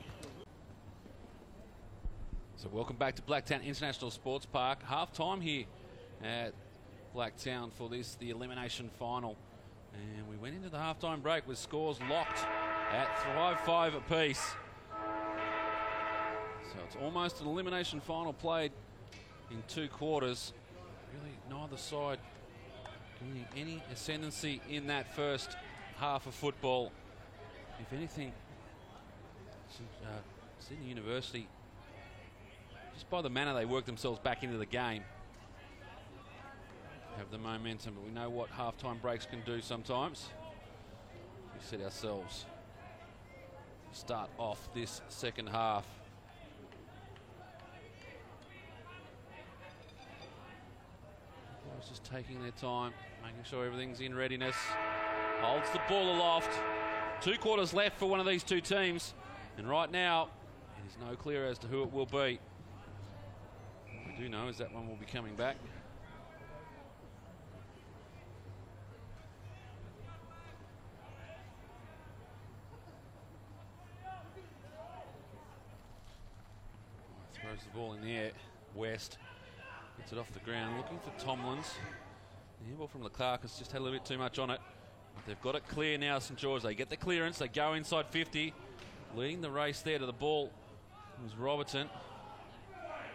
So welcome back to Blacktown International Sports Park. Half time here at Blacktown for this, the elimination final. And we went into the halftime break with scores locked at 5-5 apiece. So it's almost an elimination final played in 2 quarters. Really neither side getting any ascendancy in that first half of football. If anything, Sydney University, just by the manner they worked themselves back into the game, have the momentum, but we know what halftime breaks can do sometimes. We set ourselves to start off this second half. Guys just taking their time, making sure everything's in readiness. Holds the ball aloft. 2 quarters left for one of these two teams, and right now it is no clear as to who it will be. What we do know is that one will be coming back. Throws the ball in the air. West gets it off the ground, looking for Tomlins. The ball from Leclerc has just had a little bit too much on it. But they've got it clear now, St George. They get the clearance, they go inside 50. Leading the race there to the ball was Robertson.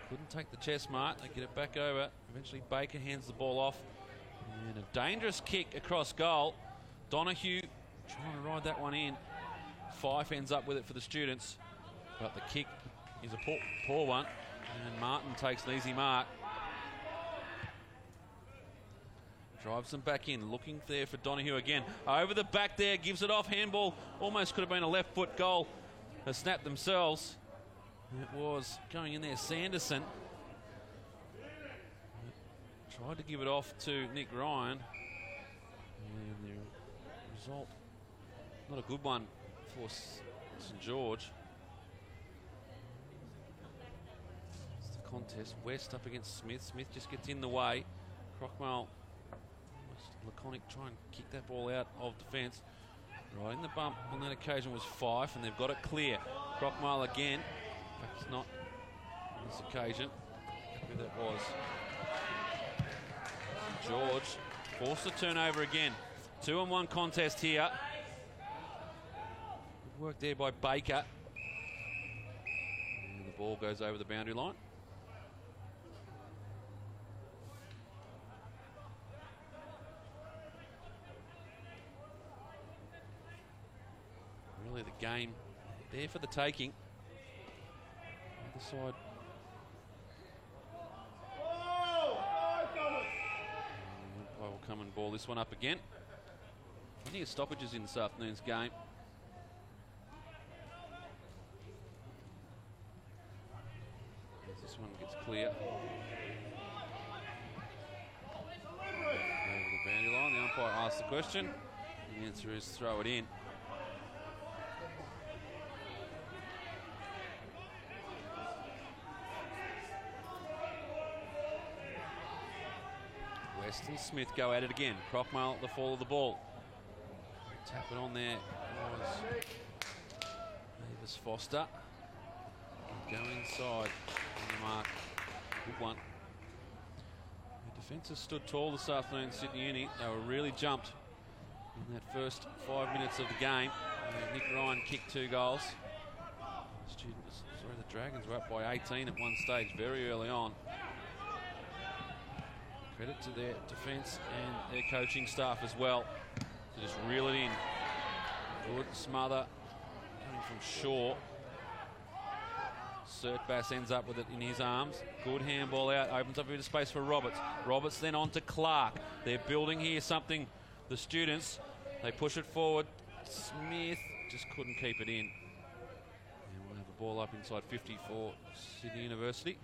Couldn't take the chest mark, they get it back over. Eventually Baker hands the ball off. And a dangerous kick across goal. Donahue trying to ride that one in. Fife ends up with it for the students. But the kick is a poor one, and Martin takes an easy mark. Drives them back in, looking there for Donahue again. Over the back there, gives it off. Handball almost could have been a left foot goal. They snapped themselves. It was going in there, Sanderson. Tried to give it off to Nick Ryan. And the result, not a good one for St George. It's the contest. West up against Smith. Smith just gets in the way. Crockmale, laconic, try and kick that ball out of defence. Right in the bump on that occasion was Fife, and they've got it clear. Crockmale again. In fact, it's not on this occasion. Who that was. St George forced the turnover again. 2-on-1 contest here. Good work there by Baker. And the ball goes over the boundary line. Really the game there for the taking. Other side. I will come and ball this one up again. Plenty of stoppages in this afternoon's game. As this one gets clear. Over the boundary line. The umpire asks the question. The answer is throw it in. West and Smith go at it again. Crockmale at the fall of the ball. Tap it on there was Davis Foster. Go inside on the mark. Good one. The defence has stood tall this afternoon, Sydney Uni. They were really jumped in that first 5 minutes of the game. Nick Ryan kicked 2 goals. The Dragons were up by 18 at one stage very early on. Credit to their defence and their coaching staff as well to just reel it in. Good smother coming from Shaw. Surtbass ends up with it in his arms. Good handball out, opens up a bit of space for Roberts. Roberts then on to Clark. They're building here something, the students. They push it forward. Smith just couldn't keep it in. And we'll have a ball up inside 50 for Sydney University.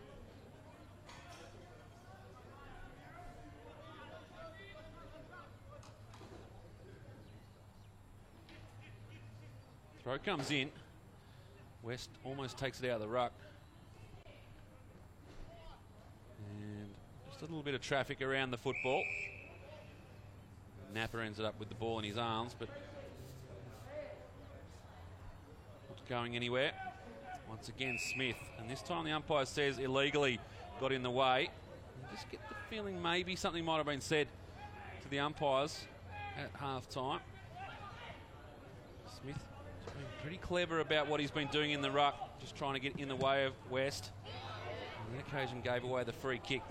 Throw comes in. West almost takes it out of the ruck. And just a little bit of traffic around the football. Napper ends it up with the ball in his arms, but not going anywhere. Once again, Smith. And this time the umpire says illegally got in the way. You just get the feeling maybe something might have been said to the umpires at half-time. Smith been pretty clever about what he's been doing in the ruck, just trying to get in the way of West. On that occasion gave away the free kick.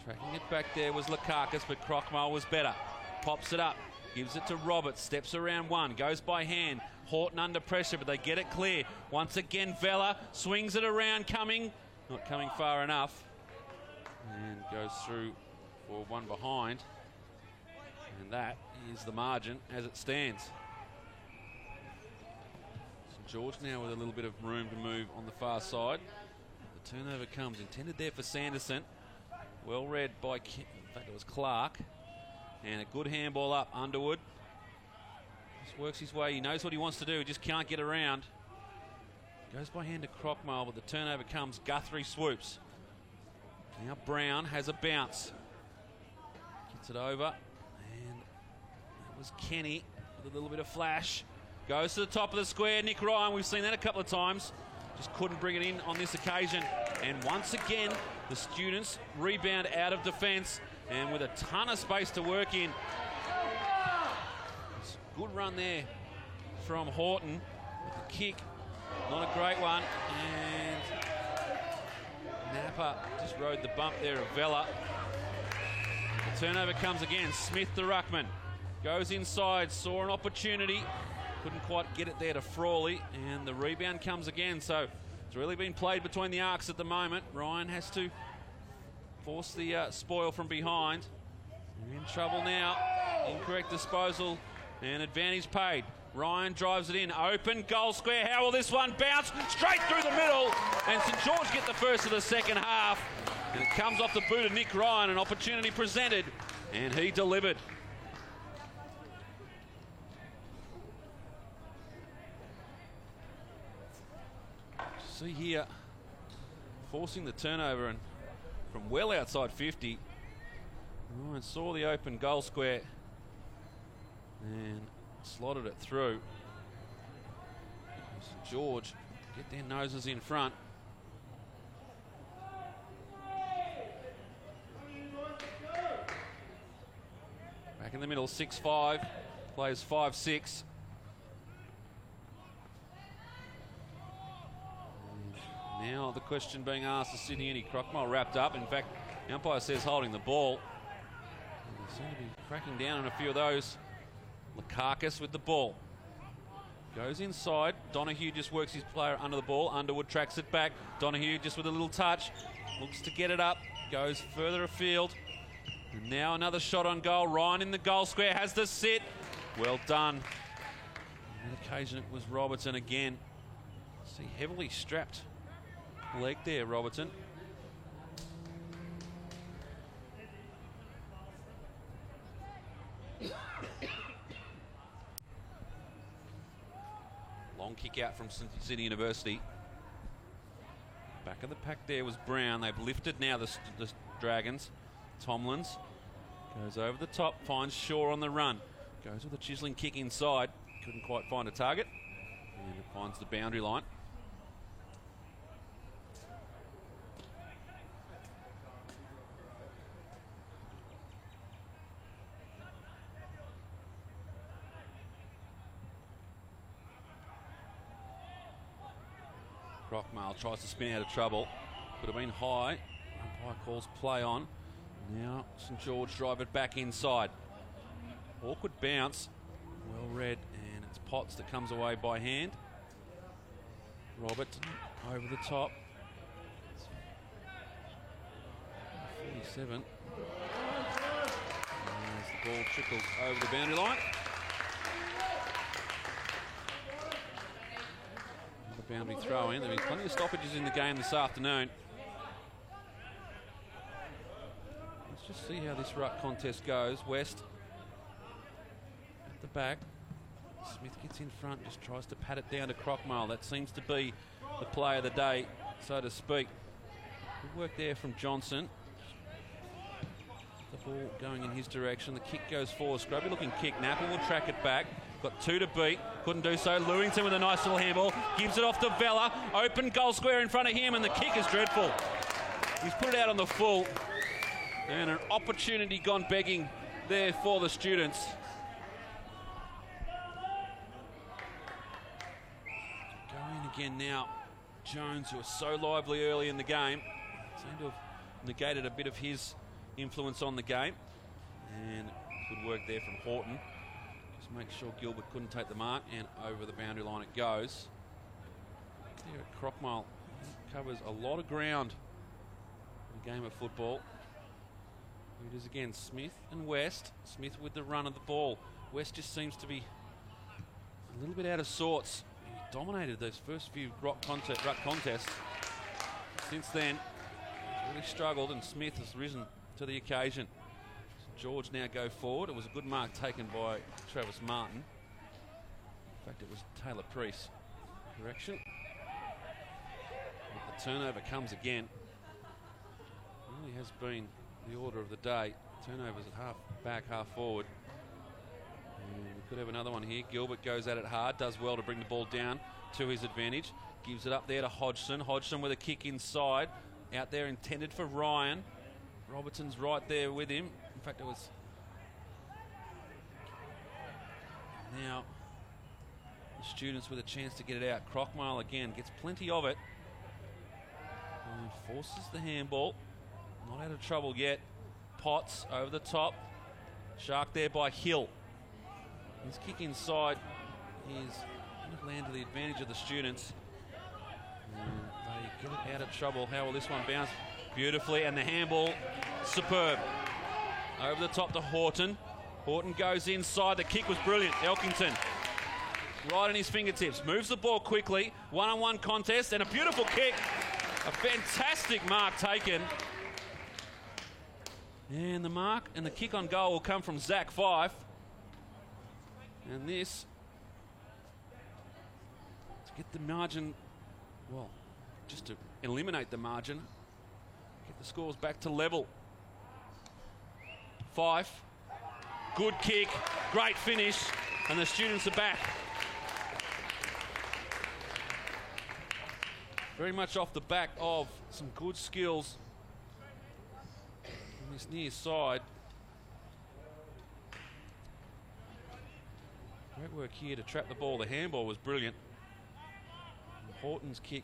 Tracking it back there was Lukakis, but Crockmale was better. Pops it up, gives it to Roberts, steps around one, goes by hand. Horton under pressure, but they get it clear. Once again, Vella swings it around, not coming far enough. And goes through for one behind. And that is the margin as it stands. George now with a little bit of room to move on the far side. The turnover comes intended there for Sanderson. Well read by, in fact it was Clark. And a good handball up, Underwood. Just works his way, he knows what he wants to do, he just can't get around. Goes by hand to Crockmale, but the turnover comes, Guthrie swoops. Now Brown has a bounce. Gets it over, and that was Kenny with a little bit of flash. Goes to the top of the square, Nick Ryan, we've seen that a couple of times. Just couldn't bring it in on this occasion. And once again, the students rebound out of defence and with a ton of space to work in. It's a good run there from Horton with the kick. Not a great one. And Napper just rode the bump there of Vella. The turnover comes again. Smith, the ruckman, goes inside, saw an opportunity. Couldn't quite get it there to Frawley, and the rebound comes again. So it's really been played between the arcs at the moment. Ryan has to force the spoil from behind. They're in trouble now. Incorrect disposal and advantage paid. Ryan drives it in. Open goal square. How will this one bounce? Straight through the middle. And St George get the first of the second half. And it comes off the boot of Nick Ryan. An opportunity presented. And he delivered. See here, forcing the turnover and from well outside 50. Ryan saw the open goal square and slotted it through. St George get their noses in front. Back in the middle, 6-5, plays 5-6. Now the question being asked is Sydney Uni. Crockmole wrapped up. In fact, the umpire says holding the ball. And they seem to be cracking down on a few of those. Lakakis with the ball. Goes inside. Donahue just works his player under the ball. Underwood tracks it back. Donahue just with a little touch. Looks to get it up. Goes further afield. And now another shot on goal. Ryan in the goal square has the sit. Well done. On that occasion it was Robertson again. See, heavily strapped leg there, Robertson. Long kick out from Sydney University. Back of the pack there was Brown. They've lifted now the Dragons. Tomlins goes over the top, finds Shaw on the run. Goes with a chiselling kick inside. Couldn't quite find a target. And it finds the boundary line. Crockmole tries to spin out of trouble. Could have been high. Umpire calls play on. Now St George drive it back inside. Awkward bounce. Well read. And it's Potts that comes away by hand. Robertson over the top. 47. As the ball trickles over the boundary line. Boundary throw in. There have been plenty of stoppages in the game this afternoon. Let's just see how this ruck contest goes. West at the back. Smith gets in front, just tries to pat it down to Crockmole. That seems to be the play of the day, so to speak. Good work there from Johnson. The ball going in his direction. The kick goes forward. Scrubby looking kick. Napa will track it back. Got two to beat. Couldn't do so. Lewington with a nice little handball. Gives it off to Vella. Open goal square in front of him, and the kick is dreadful. He's put it out on the full. And an opportunity gone begging there for the students. Going again now. Jones, who was so lively early in the game, seemed to have negated a bit of his influence on the game. And good work there from Horton. Make sure Gilbert couldn't take the mark, and over the boundary line it goes. Here at Crockmole, covers a lot of ground in a game of football. Here it is again, Smith and West. Smith with the run of the ball. West just seems to be a little bit out of sorts. He dominated those first few ruck contests. Since then, he's really struggled, and Smith has risen to the occasion. George now go forward. It was a good mark taken by Travis Martin. In fact, it was Taylor Priest. Correction. But the turnover comes again. Really has been the order of the day. Turnovers at half back, half forward. And we could have another one here. Gilbert goes at it hard. Does well to bring the ball down to his advantage. Gives it up there to Hodgson. Hodgson with a kick inside. Out there intended for Ryan. Robertson's right there with him. In fact, it was now the students with a chance to get it out. Crockmole again gets plenty of it and forces the handball. Not out of trouble yet. Potts over the top. Shark there by Hill. His kick inside is going to land to the advantage of the students. And they get it out of trouble. How will this one bounce? Beautifully, and the handball, superb. Over the top to Horton. Horton goes inside. The kick was brilliant. Elkington right on his fingertips. Moves the ball quickly. One-on-one contest and a beautiful kick. A fantastic mark taken. And the mark and the kick on goal will come from Zach Fife. And this, to get the margin, well, just to eliminate the margin, get the scores back to level. Fife, good kick, great finish, and the students are back. Very much off the back of some good skills on this near side. Great work here to trap the ball. The handball was brilliant. And Horton's kick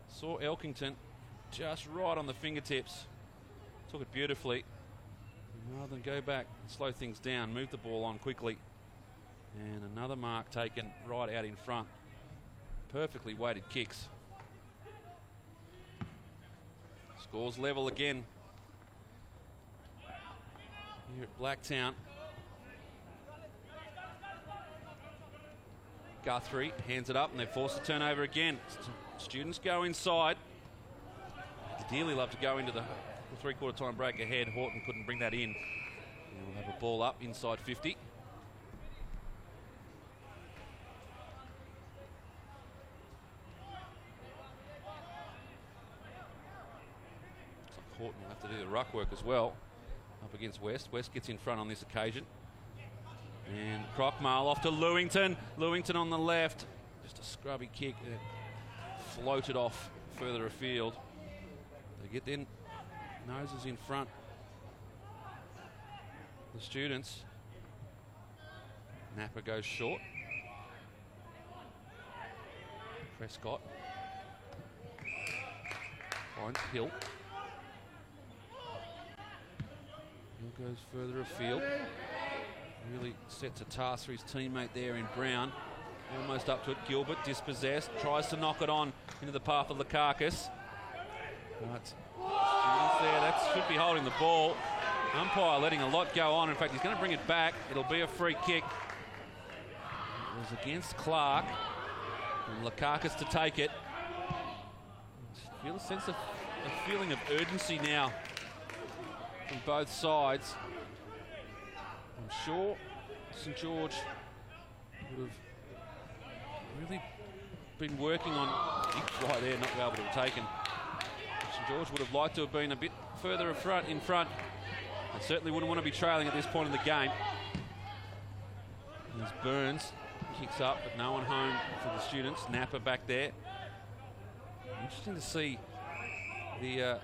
saw Elkington just right on the fingertips. Took it beautifully. And rather than go back and slow things down, move the ball on quickly. And another mark taken right out in front. Perfectly weighted kicks. Scores level again here at Blacktown. Guthrie hands it up and they're forced to turn over again. Students go inside. Ideally love to go into the three-quarter time break ahead. Horton couldn't bring that in. And we'll have a ball up inside 50. Horton will have to do the ruck work as well up against West. West gets in front on this occasion. And Crockmale off to Lewington. Lewington on the left. Just a scrubby kick. Floated off further afield. They get their noses in front. The students. Napa goes short. Prescott finds Hill. Hill goes further afield. Really sets a task for his teammate there in Brown. Almost up to it. Gilbert dispossessed. Tries to knock it on into the path of Lakakis. But students there, that should be holding the ball. Umpire letting a lot go on. In fact, he's going to bring it back. It'll be a free kick. It was against Clark. And Lakakis to take it. I feel a sense of a feeling of urgency now from both sides. I'm sure St George would have really been working on right there, not be able to have taken. St George would have liked to have been a bit further in front. And certainly wouldn't want to be trailing at this point in the game. As Burns kicks up, but no one home for the students. Napa back there. Interesting to see the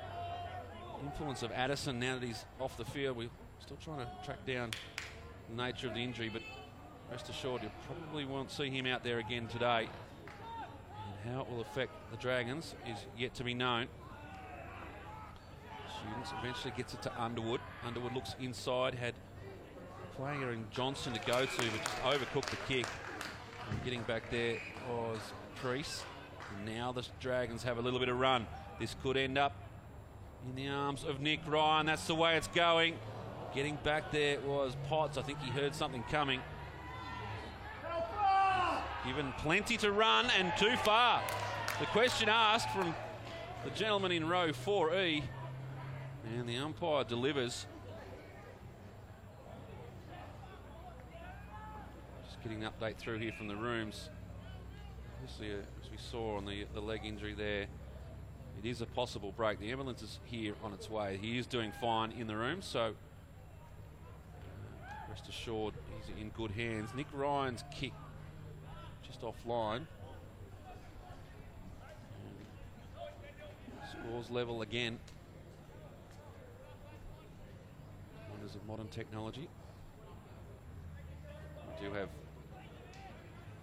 influence of Addison now that he's off the field. We're still trying to track down the nature of the injury, but rest assured you probably won't see him out there again today. And how it will affect the Dragons is yet to be known. Students eventually gets it to Underwood. Underwood looks inside, had Planger and Johnson to go to, but just overcooked the kick. And getting back there was Priest. And now the Dragons have a little bit of run. This could end up in the arms of Nick Ryan. That's the way it's going. Getting back there was Potts. I think he heard something coming. Given plenty to run and too far. The question asked from the gentleman in row 4E. And the umpire delivers. Just getting an update through here from the rooms. Obviously, as we saw on the leg injury there, it is a possible break. The ambulance is here on its way. He is doing fine in the room, so rest assured he's in good hands. Nick Ryan's kick just offline. Scores level again. Wonders of modern technology. We do have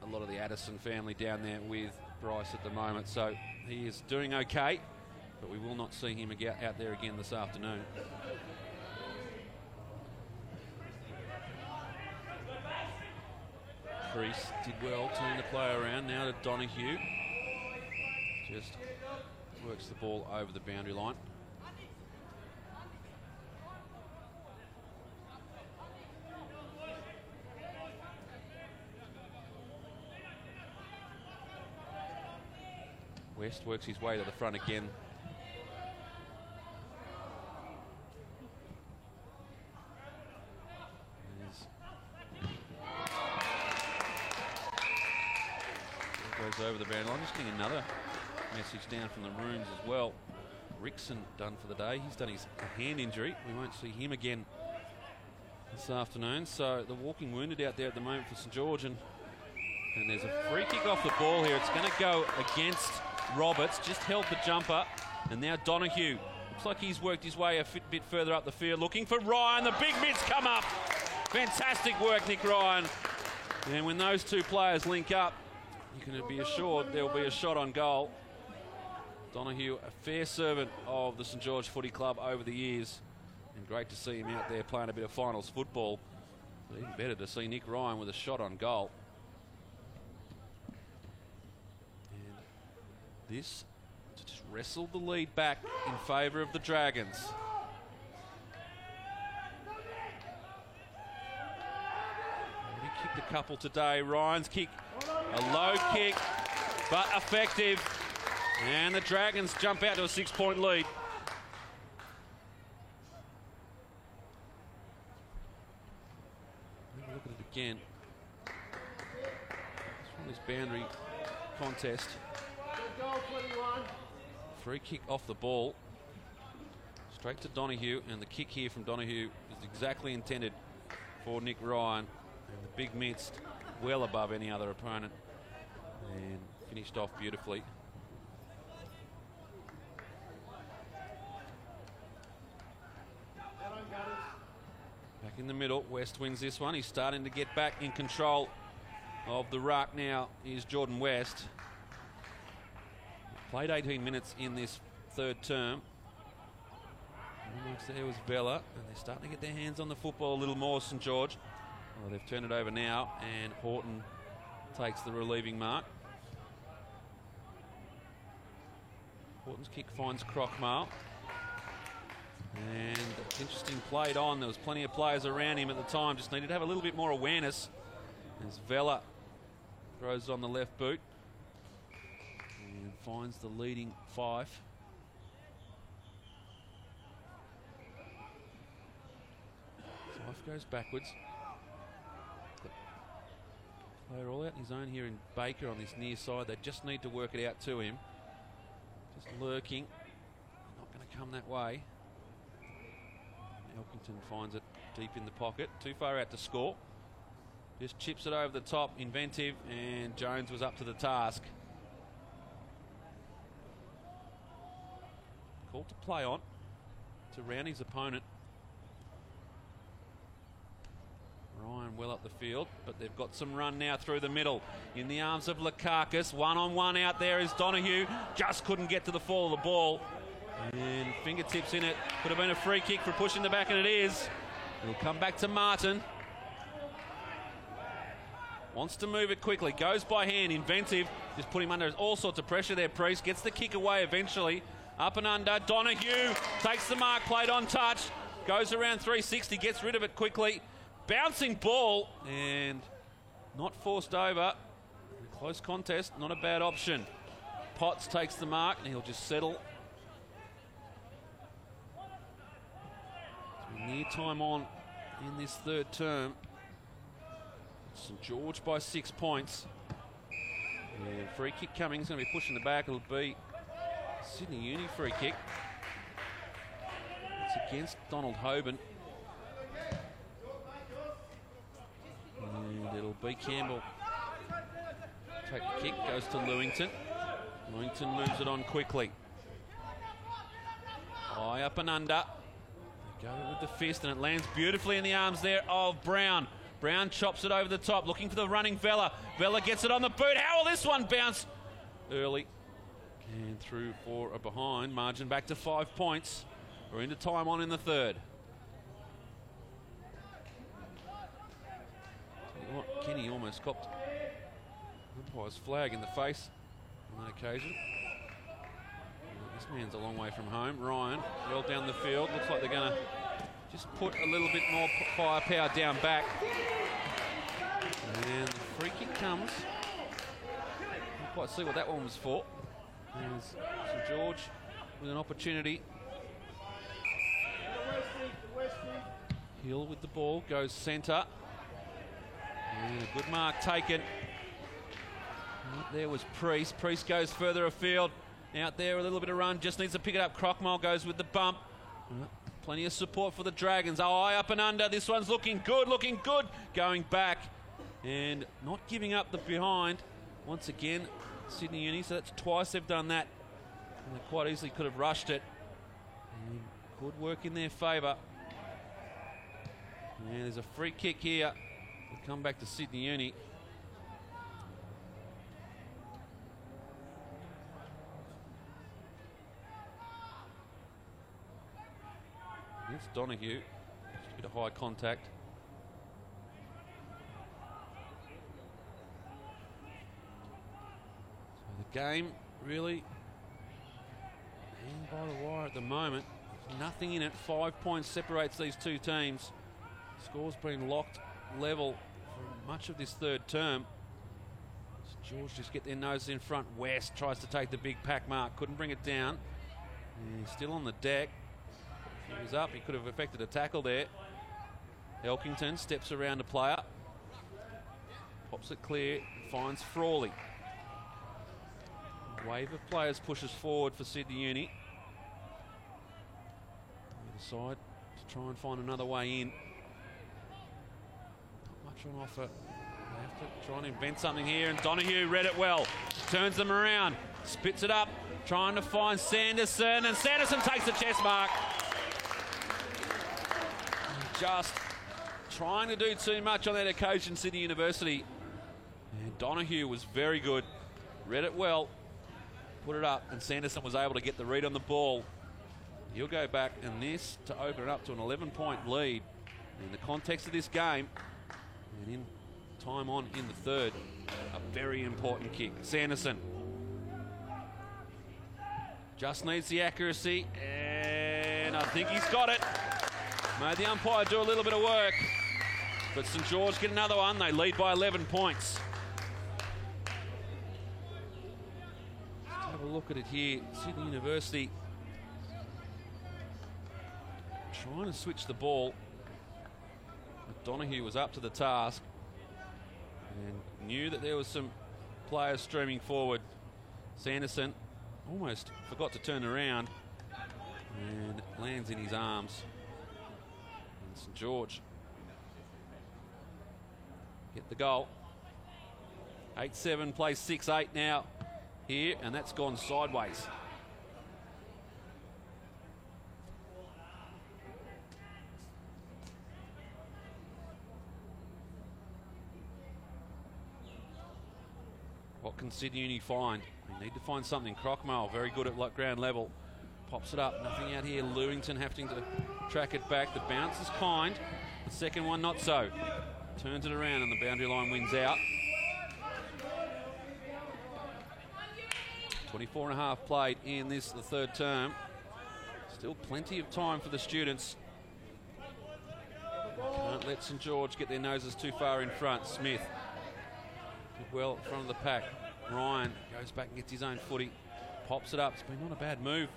a lot of the Addison family down there with Bryce at the moment, so he is doing okay, but we will not see him out there again this afternoon. Priest did well, turn the play around. Now to Donahue. Just works the ball over the boundary line. West works his way to the front again. Goes over the boundary line. Just getting another message down from the rooms as well. Rickson done for the day. He's done his hand injury. We won't see him again this afternoon. So the walking wounded out there at the moment for St George. And there's a free kick off the ball here. It's going to go against Roberts. Just held the jumper. And now Donahue. Looks like he's worked his way a bit further up the field. Looking for Ryan. The big miss come up. Fantastic work, Nick Ryan. And when those two players link up, you can be assured there will be a shot on goal. Donahue, a fair servant of the St George Footy Club over the years. And great to see him out there playing a bit of finals football. But even better to see Nick Ryan with a shot on goal. And this to just wrestle the lead back in favour of the Dragons. He kicked a couple today. Ryan's kick, a low kick, but effective. And the Dragons jump out to a 6-point lead. Have a look at it again. It's from this boundary contest. Free kick off the ball. Straight to Donahue, and the kick here from Donahue is exactly intended for Nick Ryan. And the big midst, well above any other opponent. And finished off beautifully. Back in the middle, West wins this one. He's starting to get back in control of the ruck now is Jordan West. Played 18 minutes in this third term. Almost there was Vella, and they're starting to get their hands on the football a little more, St George. Well, they've turned it over now, and Horton takes the relieving mark. Horton's kick finds Crockmale. And it's interesting, played on. There was plenty of players around him at the time. Just needed to have a little bit more awareness. As Vella throws it on the left boot. And finds the leading Fife. Fife goes backwards. Player all out in his own here in Baker on this near side. They just need to work it out to him. Just lurking. Not going to come that way. Elkington finds it deep in the pocket. Too far out to score. Just chips it over the top. Inventive, and Jones was up to the task. Called to play on to round his opponent. Ryan well up the field, but they've got some run now through the middle. In the arms of Lukakis. One-on-one out there is Donahue. Just couldn't get to the fall of the ball. And fingertips in it. Could have been a free kick for pushing the back, and it is. It'll come back to Martin. Wants to move it quickly. Goes by hand. Inventive. Just put him under all sorts of pressure there, Priest. Gets the kick away eventually. Up and under. Donahue takes the mark. Played on touch. Goes around 360. Gets rid of it quickly. Bouncing ball. And not forced over. Close contest. Not a bad option. Potts takes the mark, and he'll just settle. Near time on in this third term. St George by 6 points. And free kick coming. He's going to be pushing the back. It'll be Sydney Uni free kick. It's against Donald Hoban. And it'll be Campbell. Take the kick. Goes to Lewington. Lewington moves it on quickly. High up and under. Go with the fist, and it lands beautifully in the arms there of Brown. Brown chops it over the top, looking for the running Vella. Vella gets it on the boot. How will this one bounce? Early. And through for a behind. Margin back to 5 points. We're into time on in the third. Tell you what, Kenny almost copped umpire's flag in the face on that occasion. This man's a long way from home. Ryan, well down the field. Looks like they're going to just put a little bit more firepower down back. And the free kick comes. Can't quite see what that one was for. There's St George with an opportunity. Hill with the ball, goes centre. And a good mark taken. There was Priest. Priest goes further afield. Out there, a little bit of run, just needs to pick it up. Crockmole goes with the bump. Plenty of support for the Dragons. Oh, eye up and under. This one's looking good, looking good. Going back and not giving up the behind. Once again, Sydney Uni, so that's twice they've done that. And they quite easily could have rushed it. And good work in their favour. And there's a free kick here. We'll come back to Sydney Uni. It's Donahue. Just a bit of high contact. So the game really hanging by the wire at the moment. Nothing in it. 5 points separates these two teams. Score's been locked level for much of this third term. St George just get their noses in front. West tries to take the big pack mark. Couldn't bring it down. And he's still on the deck. If he was up, he could have effected a tackle there. Elkington steps around a player. Pops it clear. Finds Frawley. Wave of players pushes forward for Sydney Uni. Either side to try and find another way in. Not much on offer. They have to try and invent something here, and Donahue read it well. Turns them around. Spits it up. Trying to find Sanderson, and Sanderson takes the chest mark. Just trying to do too much on that occasion, Sydney University. And Donahue was very good. Read it well. Put it up, and Sanderson was able to get the read on the ball. He'll go back, and this to open it up to an 11-point lead. In the context of this game, and in time on in the third, a very important kick. Sanderson just needs the accuracy, and I think he's got it. Made the umpire do a little bit of work, but St George get another one. They lead by 11 points. Let's have a look at it here. Sydney University trying to switch the ball. Donahue was up to the task and knew that there was some players streaming forward. Sanderson almost forgot to turn around and lands in his arms. And St George get the goal. 8-7 plays 6-8 now here, and that's gone sideways. What can Sydney Uni find? They need to find something. Crockmole, very good at ground level. Pops it up, nothing out here. Lewington having to track it back. The bounce is kind. The second one, not so. Turns it around and the boundary line wins out. 24.5 played in this, the third term. Still plenty of time for the students. Can't let St George get their noses too far in front. Smith did well in front of the pack. Ryan goes back and gets his own footy. Pops it up. It's been not a bad move.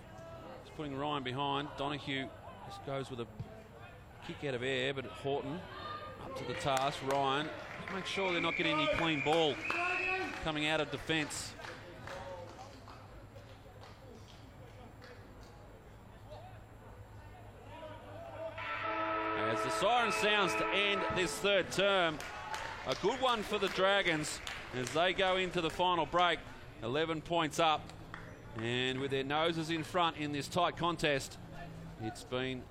He's putting Ryan behind. Donahue just goes with a kick out of air, but Horton up to the task. Ryan, make sure they're not getting any clean ball coming out of defence. As the siren sounds to end this third term, a good one for the Dragons as they go into the final break. 11 points up, and with their noses in front in this tight contest, it's been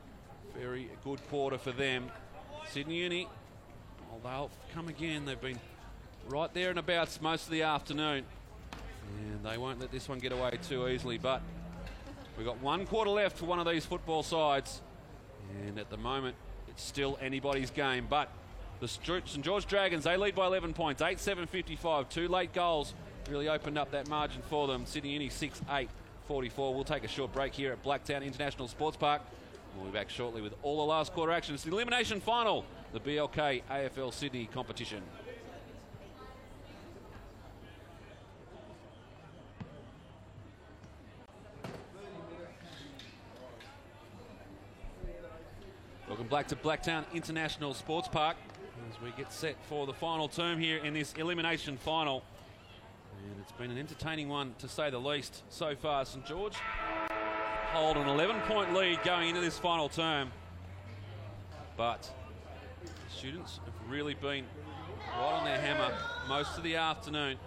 a very good quarter for them. Sydney Uni, well, they'll come again. They've been right there and abouts most of the afternoon, and they won't let this one get away too easily. But we've got 1 quarter left for one of these football sides, and at the moment it's still anybody's game. But the St George Dragons, they lead by 11 points, 8-7-55. 2 late goals really opened up that margin for them. Sydney Uni 6-8-44. We'll take a short break here at Blacktown International Sports Park. We'll be back shortly with all the last quarter action. It's the elimination final, the BLK AFL Sydney competition. back to Blacktown International Sports Park as we get set for the final term here in this elimination final. And it's been an entertaining one, to say the least, so far. St George hold an 11-point lead going into this final term. But the students have really been right on their hammer most of the afternoon.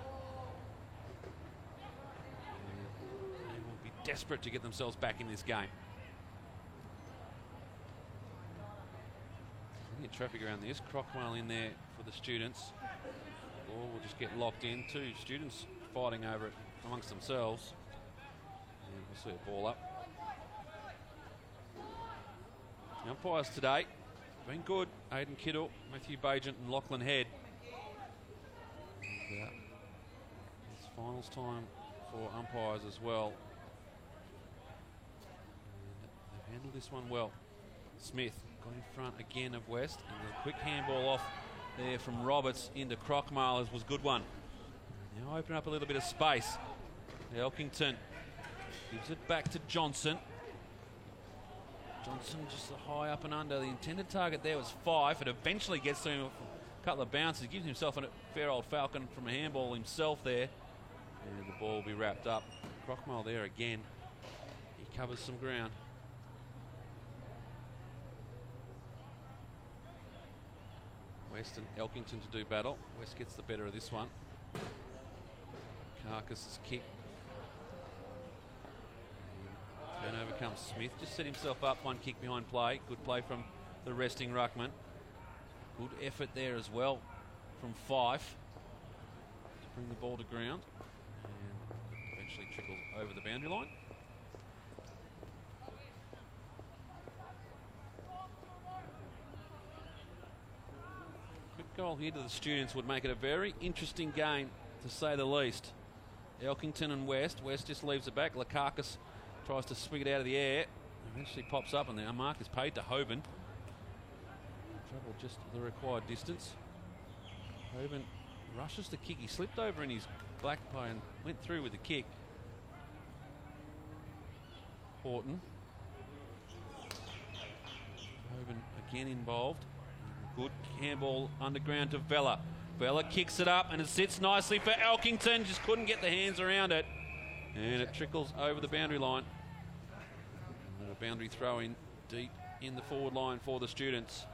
They will be desperate to get themselves back in this game. Plenty of traffic around this. Crockwell in there for the students. Ball will just get locked in. Two students fighting over it amongst themselves. And we'll see a ball up. The umpires today been good. Aidan Kittle, Matthew Bagent and Lachlan Head. And, it's finals time for umpires as well. And they've handled this one well. Smith got in front again of West, and a quick handball off there from Roberts into Crockmale was a good one. Now open up a little bit of space. Elkington gives it back to Johnson. Johnson just high up and under. The intended target there was 5. It eventually gets to him a couple of bounces. Gives himself a fair old falcon from a handball himself there. And the ball will be wrapped up. Crockmale there again. He covers some ground. West and Elkington to do battle. West gets the better of this one. Carcass's kick. Turnover comes Smith. Just set himself up. One kick behind play. Good play from the resting ruckman. Good effort there as well from Fife to bring the ball to ground. And eventually trickles over the boundary line. Quick goal here to the students would make it a very interesting game, to say the least. Elkington and West. West just leaves it back. Lakakis tries to swing it out of the air. Eventually pops up, and the mark is paid to Hoban. Trouble just the required distance. Hoban rushes the kick. He slipped over in his black play and went through with the kick. Horton. Hoban again involved. Good handball underground to Vella. Vella kicks it up, and it sits nicely for Elkington. Just couldn't get the hands around it. And it trickles over the boundary line. And a boundary throw in deep in the forward line for the students.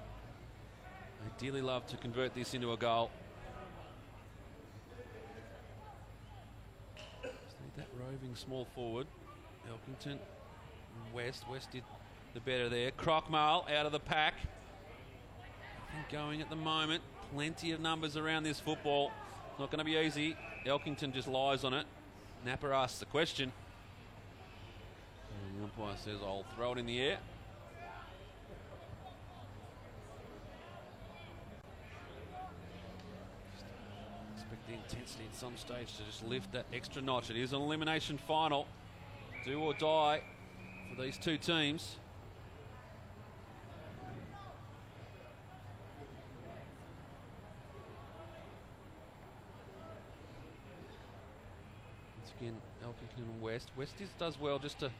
They dearly love to convert this into a goal. Just need that roving small forward. Elkington and West. West did the better there. Crockmale out of the pack. Nothing going at the moment. Plenty of numbers around this football. Not going to be easy. Elkington just lies on it. Napper asks the question. And the umpire says, I'll throw it in the air. Expect the intensity at some stage to just lift that extra notch. It is an elimination final. Do or die for these two teams. Again, Elkington and West. West does well just to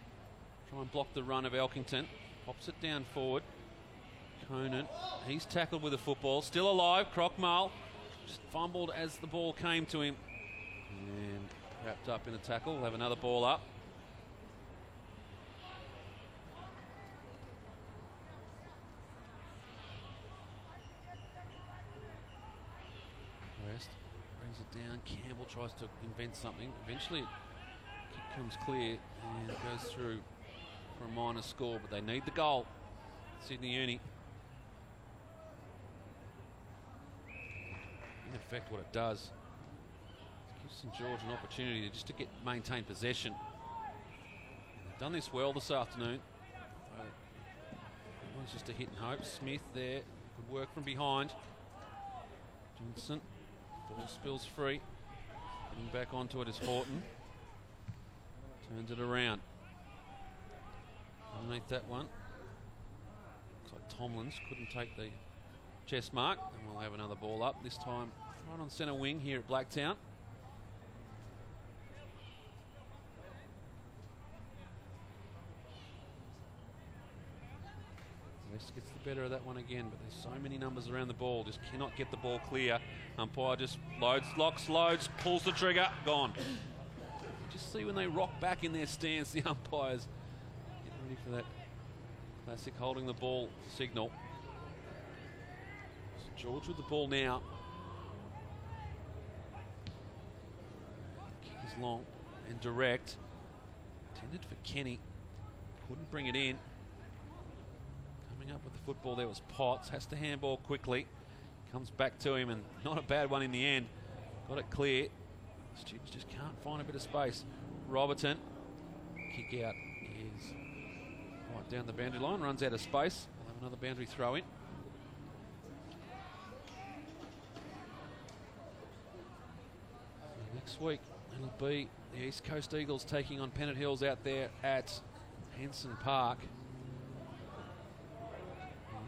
try and block the run of Elkington. Pops it down forward. Conan, he's tackled with a football. Still alive. Crockmale just fumbled as the ball came to him. And wrapped up in a tackle. We'll have another ball up. West brings it down. Campbell tries to invent something. Eventually, kick comes clear and it goes through for a minor score, but they need the goal. Sydney Uni. In effect, what it does is gives St George an opportunity to maintain possession. And they've done this well this afternoon. It's just a hit and hope. Smith there, good work from behind. Johnson. Ball spills free. Getting back onto it is Horton. Turns it around. Underneath that one. Looks like Tomlins couldn't take the chest mark. And we'll have another ball up. This time right on centre wing here at Blacktown. West gets the better of that one again, but there's so many numbers around the ball, just cannot get the ball clear. Umpire just locks, pulls the trigger, gone. Just see when they rock back in their stance, the umpires getting ready for that classic holding the ball signal. St George with the ball now. Kick is long and direct. Intended for Kenny. Couldn't bring it in. Coming up with the football there was Potts. Has to handball quickly. Comes back to him, and not a bad one in the end. Got it clear. Students just can't find a bit of space. Robertson, kick out is right down the boundary line, runs out of space. We'll have another boundary throw in. Next week it'll be the East Coast Eagles taking on Pennant Hills out there at Henson Park.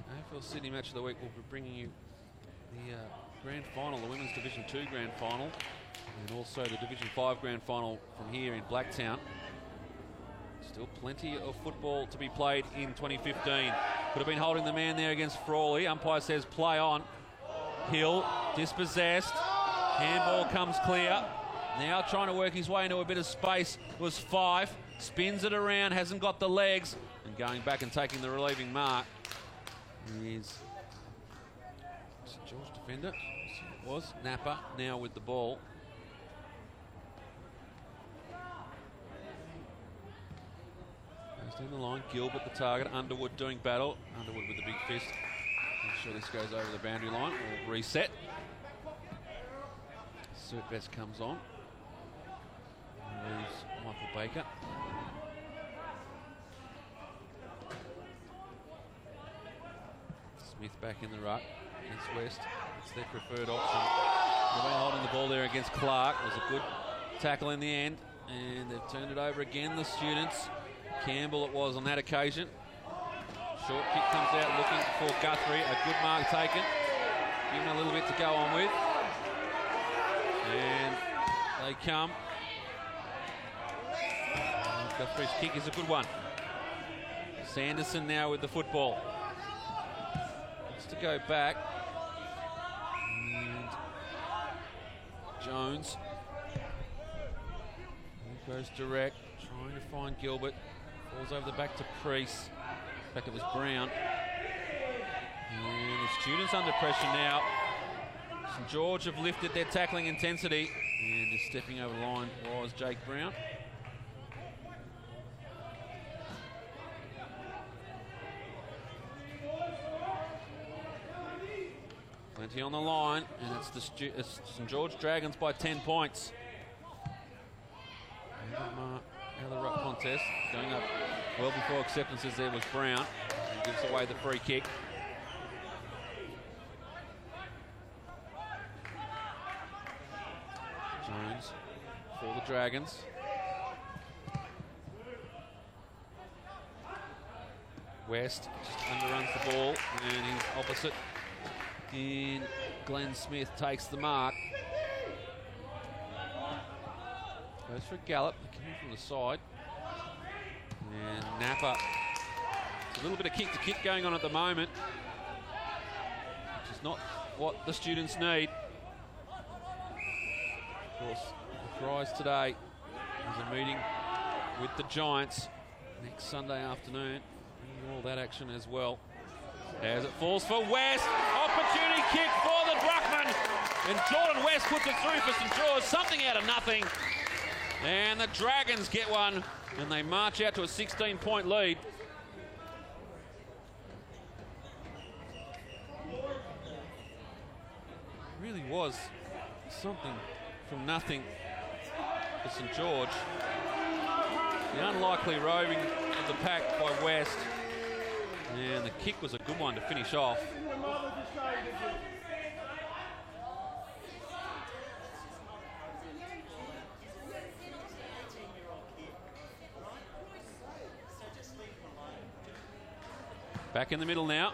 The AFL Sydney Match of the Week will be bringing you the grand final, the Women's Division 2 grand final, and also the Division 5 grand final from here in Blacktown. Still plenty of football to be played in 2015. Could have been holding the man there against Frawley. Umpire says play on. Hill dispossessed. Handball comes clear. Now trying to work his way into a bit of space was Fife. Spins it around, hasn't got the legs, and going back and taking the relieving mark is St George defender. It was Napa now with the ball. Goes down the line, Gilbert the target, Underwood doing battle. Underwood with the big fist. Make sure this goes over the boundary line or reset. Surtbest comes on. Leaves Michael Baker. Smith back in the ruck against West. It's their preferred option. They've been holding the ball there against Clark. It was a good tackle in the end, and they've turned it over again, the students. Campbell it was on that occasion. Short kick comes out looking for Guthrie. A good mark taken. Given a little bit to go on with. And they come. And Guthrie's kick is a good one. Sanderson now with the football. Wants to go back. And Jones. He goes direct, trying to find Gilbert. Falls over the back to Priest. In fact, it was Brown. And the students under pressure now. St George have lifted their tackling intensity, and just stepping over the line was Jake Brown. Plenty on the line, and it's St George Dragons by 10 points. Another ruck contest going up well before acceptances there was Brown, and gives away the free kick. Jones for the Dragons. West just underruns the ball, and he's opposite. And Glenn Smith takes the mark. Goes for a gallop, coming from the side. And Napa. It's a little bit of kick to kick going on at the moment, which is not what the students need. Of course, the prize today is a meeting with the Giants next Sunday afternoon. Bringing all that action as well. As it falls for West. Opportunity kick for the Druckmann. And Jordan West puts it through for St George. Something out of nothing. And the Dragons get one. And they march out to a 16-point lead. It really was something from nothing for St George. The unlikely roving of the pack by West. And the kick was a good one to finish off. Back in the middle now.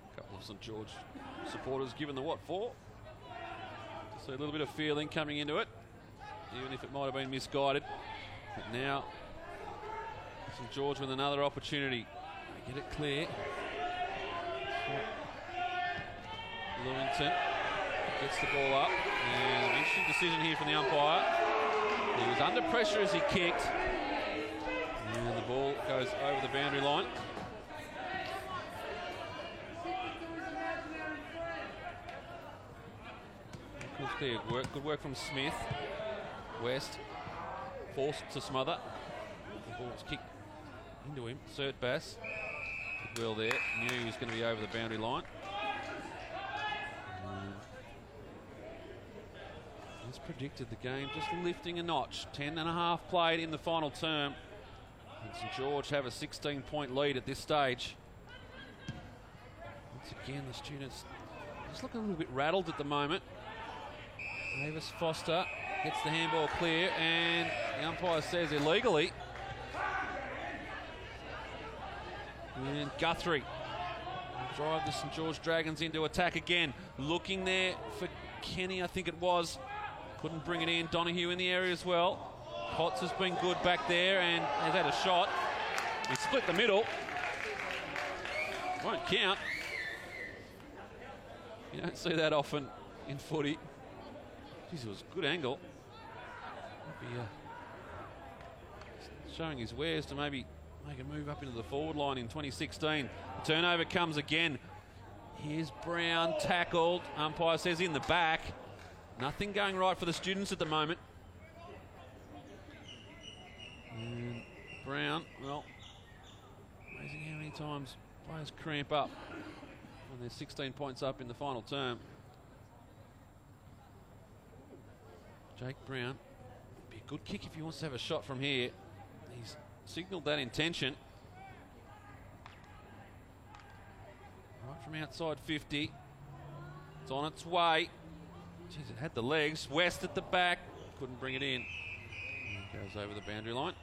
A couple of St George supporters given the what for. So a little bit of feeling coming into it, even if it might have been misguided. But now, St George with another opportunity. They get it clear. Lewington gets the ball up. And an interesting decision here from the umpire. He was under pressure as he kicked. And the ball goes over the boundary line. Good work from Smith. West forced to smother. The ball's kicked into him. Cert Bass did well there. Knew he was going to be over the boundary line. As predicted, the game just lifting a notch. 10.5 played in the final term. And St George have a 16-point lead at this stage. Once again, the students just looking a little bit rattled at the moment. Davis Foster gets the handball clear, and the umpire says illegally. And Guthrie will drive the St George Dragons into attack again. Looking there for Kenny, I think it was. Couldn't bring it in. Donahue in the area as well. Potts has been good back there and has had a shot. He split the middle. Won't count. You don't see that often in footy. Jeez, it was a good angle. Be, showing his wares to maybe make a move up into the forward line in 2016. The turnover comes again. Here's Brown tackled. Umpire says in the back. Nothing going right for the students at the moment. And Brown, well, amazing how many times players cramp up when they're 16 points up in the final term. Jake Brown, be a good kick if he wants to have a shot from here. He's signalled that intention. Right from outside 50. It's on its way. Jeez, it had the legs. West at the back. Couldn't bring it in. And goes over the boundary line.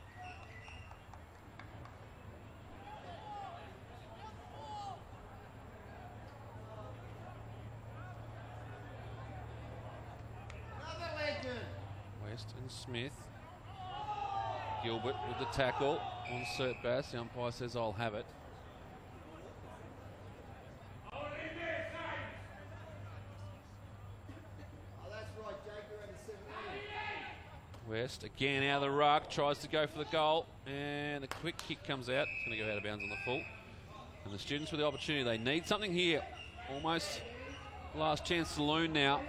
West and Smith. Gilbert with the tackle on Cert Bass. The umpire says, I'll have it. West again out of the ruck, tries to go for the goal, and a quick kick comes out. It's going to go out of bounds on the full. And the students with the opportunity, they need something here. Almost last chance saloon now.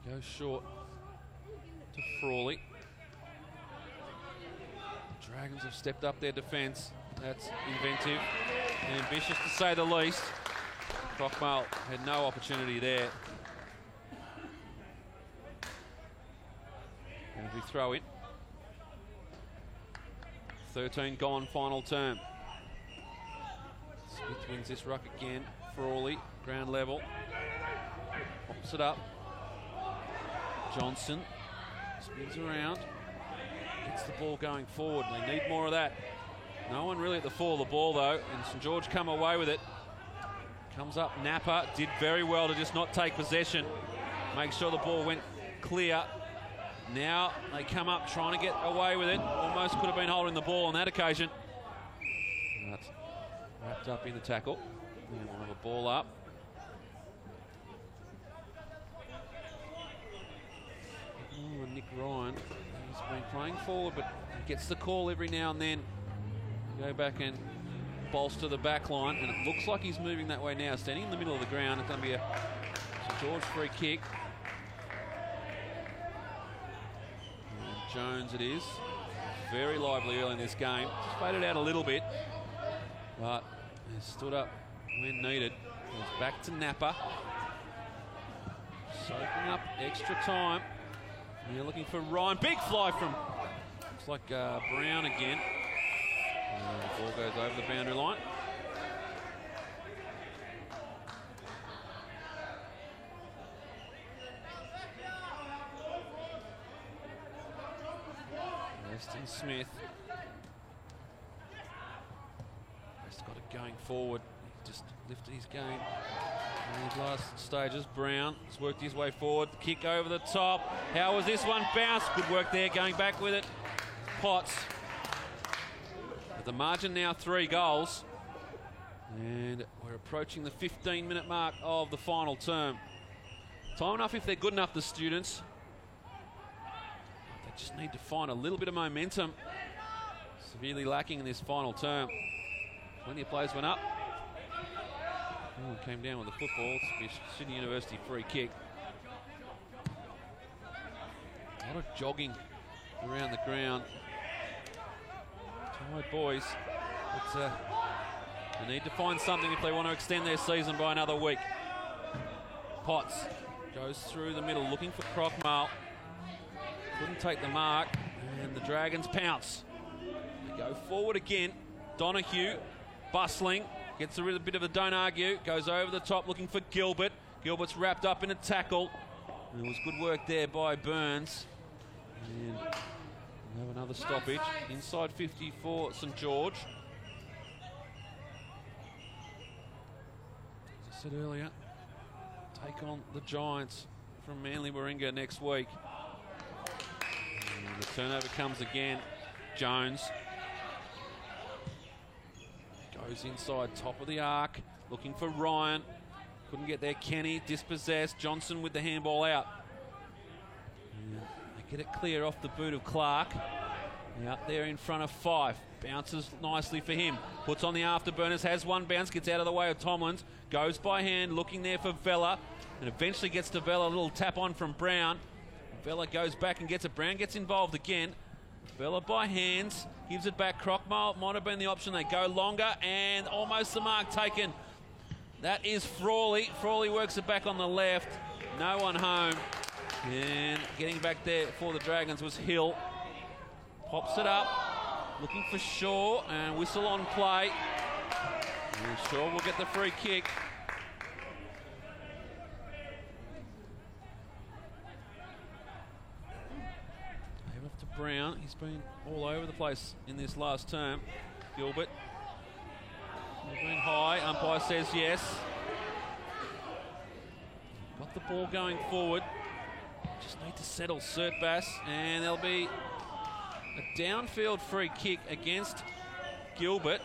He goes short to Frawley. The Dragons have stepped up their defence. That's inventive and ambitious to say the least. Crockmale had no opportunity there. And we throw it. 13 gone, final term. Smith wins this ruck again. Frawley, ground level. Pops it up. Johnson spins around. Gets the ball going forward. They need more of that. No one really at the fall of the ball though, and St George come away with it. Comes up Napa, did very well to just not take possession. Make sure the ball went clear. Now they come up trying to get away with it. Almost could have been holding the ball on that occasion. That's wrapped up in the tackle. And we'll have a ball up. Oh, and Nick Ryan, he's been playing forward, but he gets the call every now and then. Go back and bolster the back line, and it looks like he's moving that way now. Standing in the middle of the ground, it's going to be a St George free kick. Jones it is. Very lively early in this game. Just faded out a little bit, but has stood up when needed. Goes back to Napa. Soaking up extra time. And you're looking for Ryan. Big fly from, looks like Brown again. And the ball goes over the boundary line. Weston Smith. West got it going forward. just lifted his game in his last stages. Brown has worked his way forward. Kick over the top. How was this one bounced? Good work there, going back with it. Potts. At the margin now, 3 goals. And we're approaching the 15-minute mark of the final term. Time enough if they're good enough, the students. They just need to find a little bit of momentum. Severely lacking in this final term. Plenty of players went up. Oh, came down with the football. It's Sydney University free kick. A lot of jogging around the ground. Tired boys. But, they need to find something if they want to extend their season by another week. Potts goes through the middle looking for Crockmale. Couldn't take the mark, and the Dragons pounce. They go forward again. Donahue bustling, gets a bit of a don't argue, goes over the top looking for Gilbert. Gilbert's wrapped up in a tackle. And it was good work there by Burns. And we'll have another stoppage. Inside 50 for St George. As I said earlier, take on the Giants from Manly Warringah next week. And the turnover comes again. Jones goes inside, top of the arc, looking for Ryan. Couldn't get there. Kenny dispossessed. Johnson with the handball out. And they get it clear off the boot of Clark. Out there in front of Fife. Bounces nicely for him. Puts on the afterburners. Has one bounce. Gets out of the way of Tomlins. Goes by hand. Looking there for Vella. And eventually gets to Vella. A little tap on from Brown. Vella goes back and gets it. Brown gets involved again. Vella by hands. Gives it back. Crockmale might have been the option. They go longer. And almost the mark taken. That is Frawley. Frawley works it back on the left. No one home. And getting back there for the Dragons was Hill. Pops it up. Looking for Shaw. And whistle on play. And Shaw will get the free kick. They're off to Brown. He's been all over the place in this last term. Gilbert. Been high. Umpire says yes. Got the ball going forward. Just need to settle Surtbass, and there'll be a downfield free kick against Gilbert.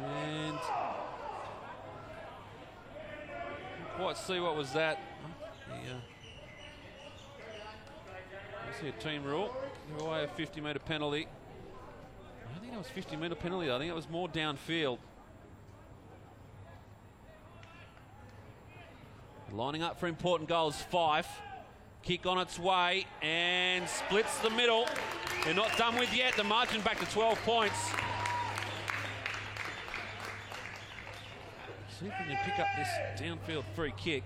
And can't quite see what was that. I see a team rule. Give away a 50-metre penalty. I don't think that was 50-metre penalty. I think it was more downfield. Lining up for important goals, Fife. Kick on its way and splits the middle. They're not done with yet. The margin back to 12 points. See if we can pick up this downfield free kick.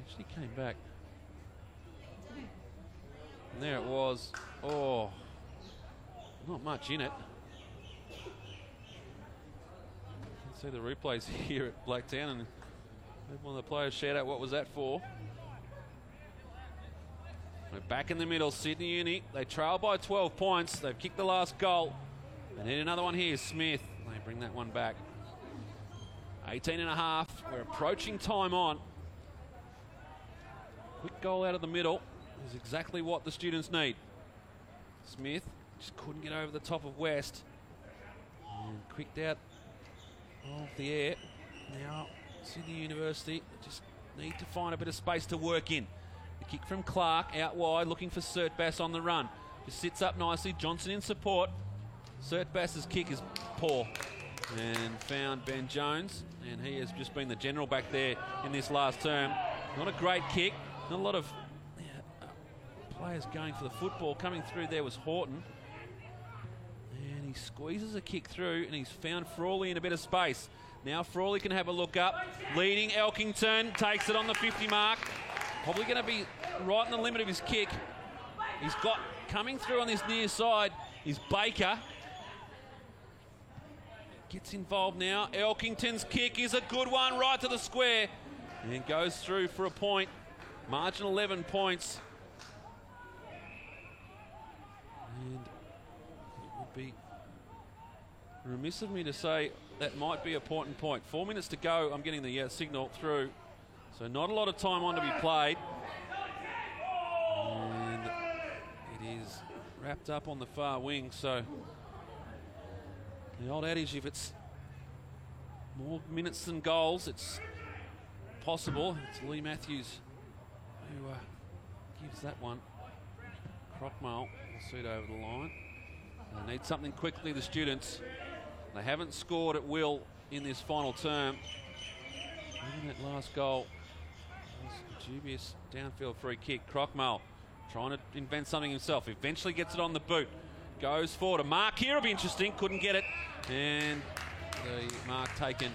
Actually came back. And there it was. Oh. Not much in it. You can see the replays here at Blacktown, and one of the players shout out what was that for. We're back in the middle, Sydney Uni. They trail by 12 points. They've kicked the last goal. They need another one here, Smith. They bring that one back. 18 and a half. We're approaching time on. Quick goal out of the middle is exactly what the students need. Smith just couldn't get over the top of West. And quicked out of the air. Now, Sydney University just need to find a bit of space to work in. The kick from Clark out wide, looking for Surtbass on the run. Just sits up nicely. Johnson in support. Surtbass's kick is poor. And found Ben Jones. And he has just been the general back there in this last term. Not a great kick. Not a lot of players going for the football. Coming through there was Horton. And he squeezes a kick through, and he's found Frawley in a bit of space. Now Frawley can have a look up. Leading Elkington, takes it on the 50 mark. Probably going to be right in the limit of his kick. He's got, coming through on this near side, is Baker. Gets involved now. Elkington's kick is a good one, right to the square. And goes through for a point. Margin 11 points. And it would be remiss of me to say that might be an important point. 4 minutes to go. I'm getting the signal through. So not a lot of time on to be played. And it is wrapped up on the far wing. So the old adage, if it's more minutes than goals, it's possible. It's Lee Matthews who gives that one. Crockmole will see it over the line. They need something quickly, the students. They haven't scored at will in this final term. Even that last goal was a dubious downfield free kick. Crockmole trying to invent something himself. Eventually gets it on the boot. Goes forward. A mark here will be interesting. Couldn't get it. And the mark taken.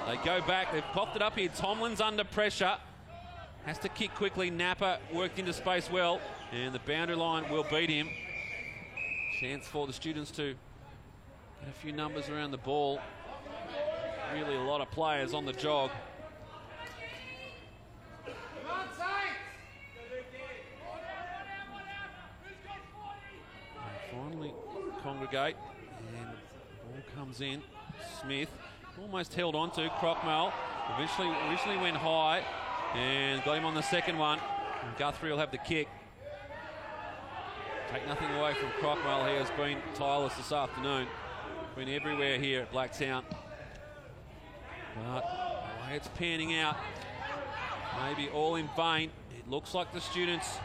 They go back. They've popped it up here. Tomlin's under pressure. Has to kick quickly. Napa worked into space well. And the boundary line will beat him. Chance for the students to get a few numbers around the ball. Really a lot of players on the jog. And finally congregate. And the ball comes in. Smith almost held on to Crockmole. Originally went high and got him on the second one. And Guthrie will have the kick. Take nothing away from Crockmole. He has been tireless this afternoon. Been everywhere here at Blacktown. But the way it's panning out, maybe all in vain. It looks like the students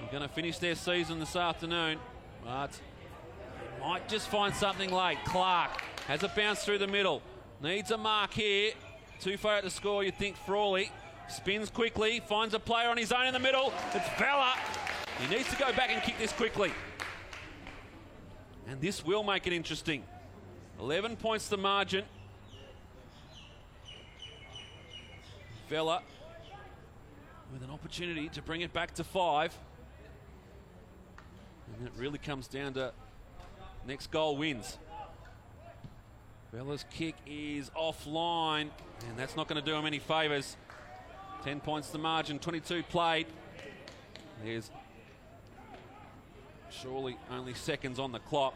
are going to finish their season this afternoon. But they might just find something late. Clark has a bounce through the middle. Needs a mark here. Too far out to score, you'd think. Frawley spins quickly, finds a player on his own in the middle. It's Vella. He needs to go back and kick this quickly. And this will make it interesting. 11 points the margin. Vella with an opportunity to bring it back to 5. And it really comes down to next goal wins. Vella's kick is offline, and that's not going to do him any favours. 10 points the margin, 22 played. There's surely only seconds on the clock.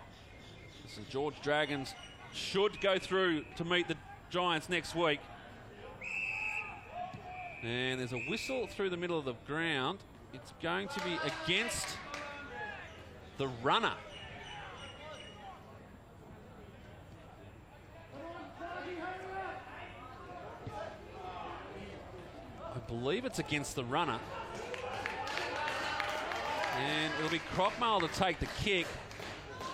The St George Dragons should go through to meet the Giants next week. And there's a whistle through the middle of the ground. It's going to be against the runner. I believe it's against the runner. And it'll be Crockmole to take the kick.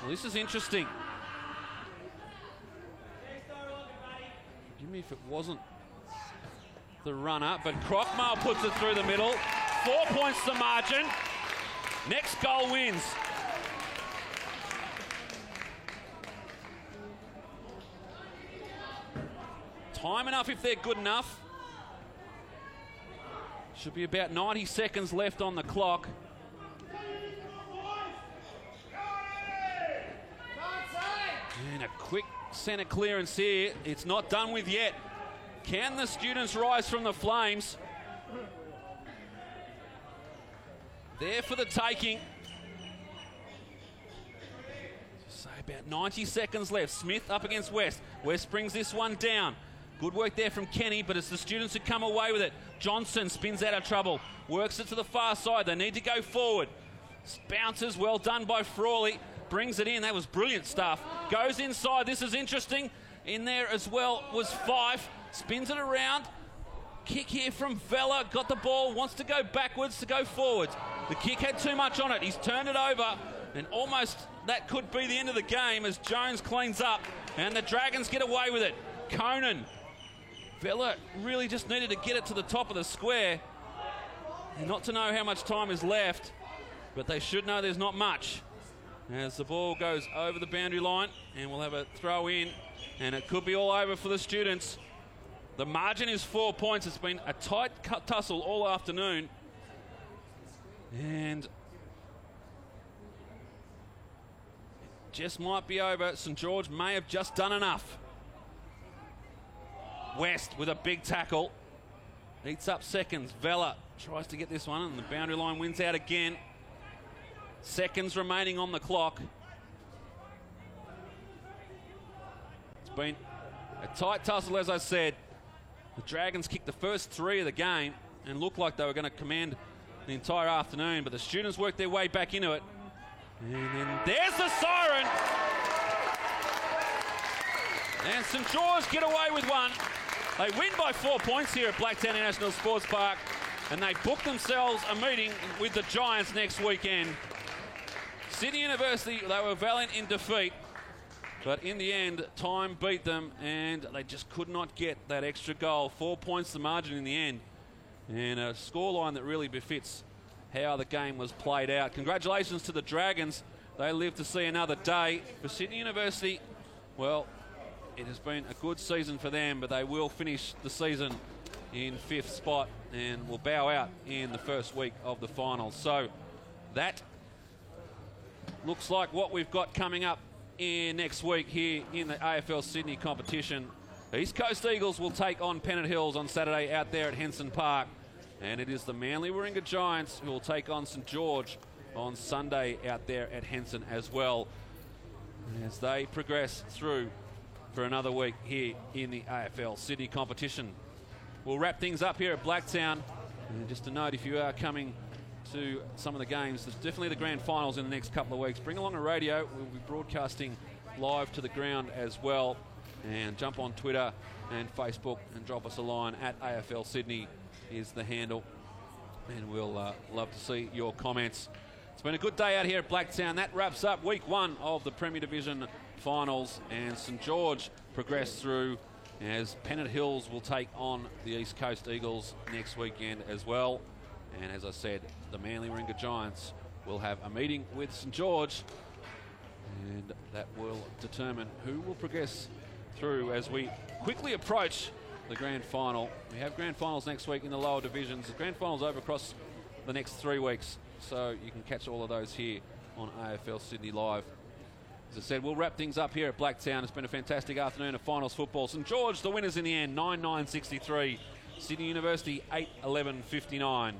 Well, this is interesting. Forgive me if it wasn't the runner, but Crockmole puts it through the middle. 4 points the margin. Next goal wins. Time enough if they're good enough. Should be about 90 seconds left on the clock. And a quick centre clearance here. It's not done with yet. Can the students rise from the flames? There for the taking. Say about 90 seconds left. Smith up against West. West brings this one down. Good work there from Kenny, but it's the students who come away with it. Johnson spins out of trouble. Works it to the far side. They need to go forward. Bounces, well done by Frawley. Brings it in. That was brilliant stuff. Goes inside. This is interesting. In there as well was Fife. Spins it around. Kick here from Vella. Got the ball. Wants to go backwards to go forwards. The kick had too much on it. He's turned it over. And almost that could be the end of the game as Jones cleans up. And the Dragons get away with it. Conan. Vella really just needed to get it to the top of the square. And not to know how much time is left. But they should know there's not much. As the ball goes over the boundary line, and we'll have a throw in, and it could be all over for the students. The margin is 4 points. It's been a tight tussle all afternoon. And it just might be over. St George may have just done enough. West with a big tackle. Eats up seconds. Vella tries to get this one, and the boundary line wins out again. Seconds remaining on the clock. It's been a tight tussle, as I said. The Dragons kicked the first 3 of the game and looked like they were going to command the entire afternoon, but the students worked their way back into it. And then there's the siren. And St George get away with one. They win by 4 points here at Blacktown International Sports Park, and they book themselves a meeting with the Giants next weekend. Sydney University, they were valiant in defeat, but in the end, time beat them, and they just could not get that extra goal. 4 points the margin in the end, and a scoreline that really befits how the game was played out. Congratulations to the Dragons. They live to see another day. For Sydney University, well, it has been a good season for them, but they will finish the season in 5th spot and will bow out in the first week of the finals. So that looks like what we've got coming up in next week here in the AFL Sydney competition. The East Coast Eagles will take on Pennant Hills on Saturday out there at Henson Park. And it is the Manly Warringah Giants who will take on St George on Sunday out there at Henson as well, as they progress through for another week here in the AFL Sydney competition. We'll wrap things up here at Blacktown. And just a note, if you are coming to some of the games, there's definitely the grand finals in the next couple of weeks. Bring along a radio. We'll be broadcasting live to the ground as well. And jump on Twitter and Facebook and drop us a line at AFL Sydney is the handle. And we'll love to see your comments. It's been a good day out here at Blacktown. That wraps up week 1 of the Premier Division finals, and St George progressed through as Pennant Hills will take on the East Coast Eagles next weekend as well. And as I said, the Manly Warringah Giants will have a meeting with St George, and that will determine who will progress through as we quickly approach the grand final. We have grand finals next week in the lower divisions. The grand final's over across the next 3 weeks, so you can catch all of those here on AFL Sydney Live. As I said, we'll wrap things up here at Blacktown. It's been a fantastic afternoon of finals football. St George, the winners in the end, 9-9-63. Sydney University, 8-11-59.